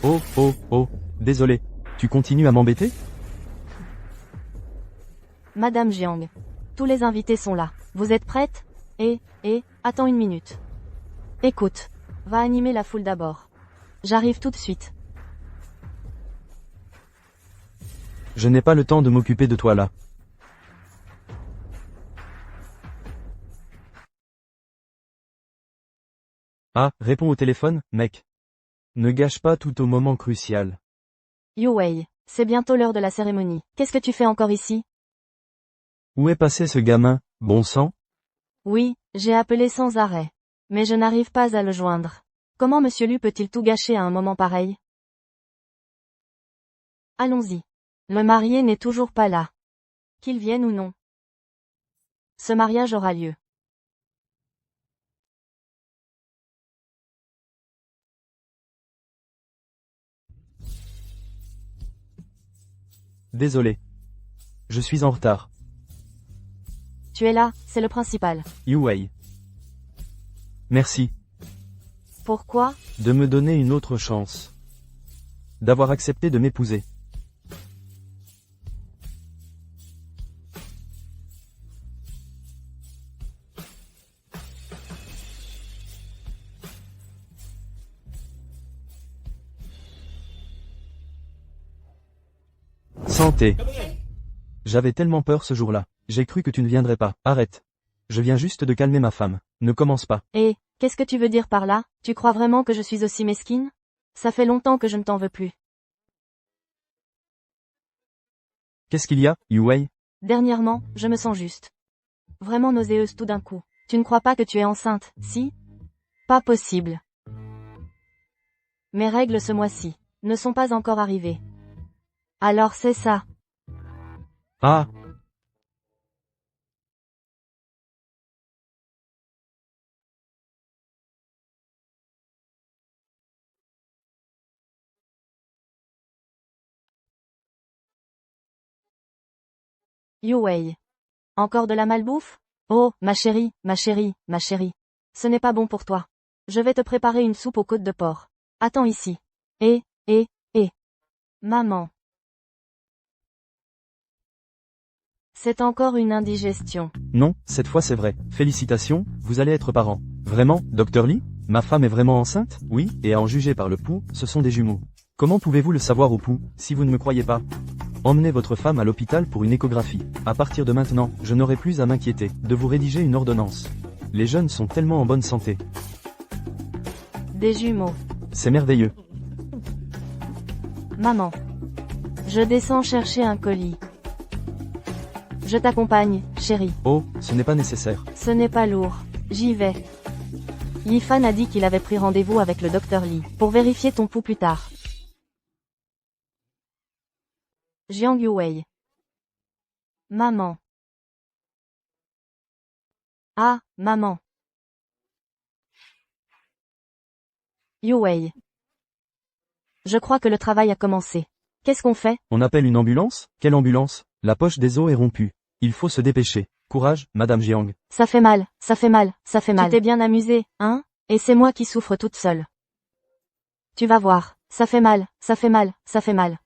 Oh, oh, oh, désolé. Tu continues à m'embêter? Madame Jiang. Tous les invités sont là. Vous êtes prête? Attends une minute. Écoute. Va animer la foule d'abord. J'arrive tout de suite. Je n'ai pas le temps de m'occuper de toi là. Ah, réponds au téléphone, mec. Ne gâche pas tout au moment crucial. Yuwei, c'est bientôt l'heure de la cérémonie. Qu'est-ce que tu fais encore ici? Où est passé ce gamin, bon sang? Oui, j'ai appelé sans arrêt. Mais je n'arrive pas à le joindre. Comment Monsieur Lu peut-il tout gâcher à un moment pareil? Allons-y. Le marié n'est toujours pas là. Qu'il vienne ou non. Ce mariage aura lieu. Désolé. Je suis en retard. Tu es là, c'est le principal. Yuwei. Merci. Pourquoi? De me donner une autre chance. D'avoir accepté de m'épouser. Santé. J'avais tellement peur ce jour-là. J'ai cru que tu ne viendrais pas. Arrête. Je viens juste de calmer ma femme. Ne commence pas. Qu'est-ce que tu veux dire par là? Tu crois vraiment que je suis aussi mesquine? Ça fait longtemps que je ne t'en veux plus. Qu'est-ce qu'il y a, Yuwei? Dernièrement, je me sens juste vraiment nauséeuse tout d'un coup. Tu ne crois pas que tu es enceinte, si? Pas possible. Mes règles ce mois-ci ne sont pas encore arrivées. Alors c'est ça. Ah. Yuwei. Encore de la malbouffe? Oh, ma chérie, ma chérie, ma chérie. Ce n'est pas bon pour toi. Je vais te préparer une soupe aux côtes de porc. Attends ici. Maman. C'est encore une indigestion. Non, cette fois c'est vrai. Félicitations, vous allez être parent. Vraiment, Dr Lee? Ma femme est vraiment enceinte? Oui, et à en juger par le pouls, ce sont des jumeaux. Comment pouvez-vous le savoir au pouls, si vous ne me croyez pas? Emmenez votre femme à l'hôpital pour une échographie. À partir de maintenant, je n'aurai plus à m'inquiéter de vous rédiger une ordonnance. Les jeunes sont tellement en bonne santé. Des jumeaux. C'est merveilleux. Maman. Je descends chercher un colis. Je t'accompagne, chérie. Oh, ce n'est pas nécessaire. Ce n'est pas lourd. J'y vais. Yifan a dit qu'il avait pris rendez-vous avec le Dr Lee pour vérifier ton pouls plus tard. Jiang Yuwei. Maman. Ah, maman. Yuwei. Je crois que le travail a commencé. Qu'est-ce qu'on fait? On appelle une ambulance? Quelle ambulance? La poche des os est rompue. Il faut se dépêcher. Courage, Madame Jiang. Ça fait mal, ça fait mal, ça fait mal. Tu t'es bien amusé, hein? Et c'est moi qui souffre toute seule. Tu vas voir. Ça fait mal, ça fait mal, ça fait mal.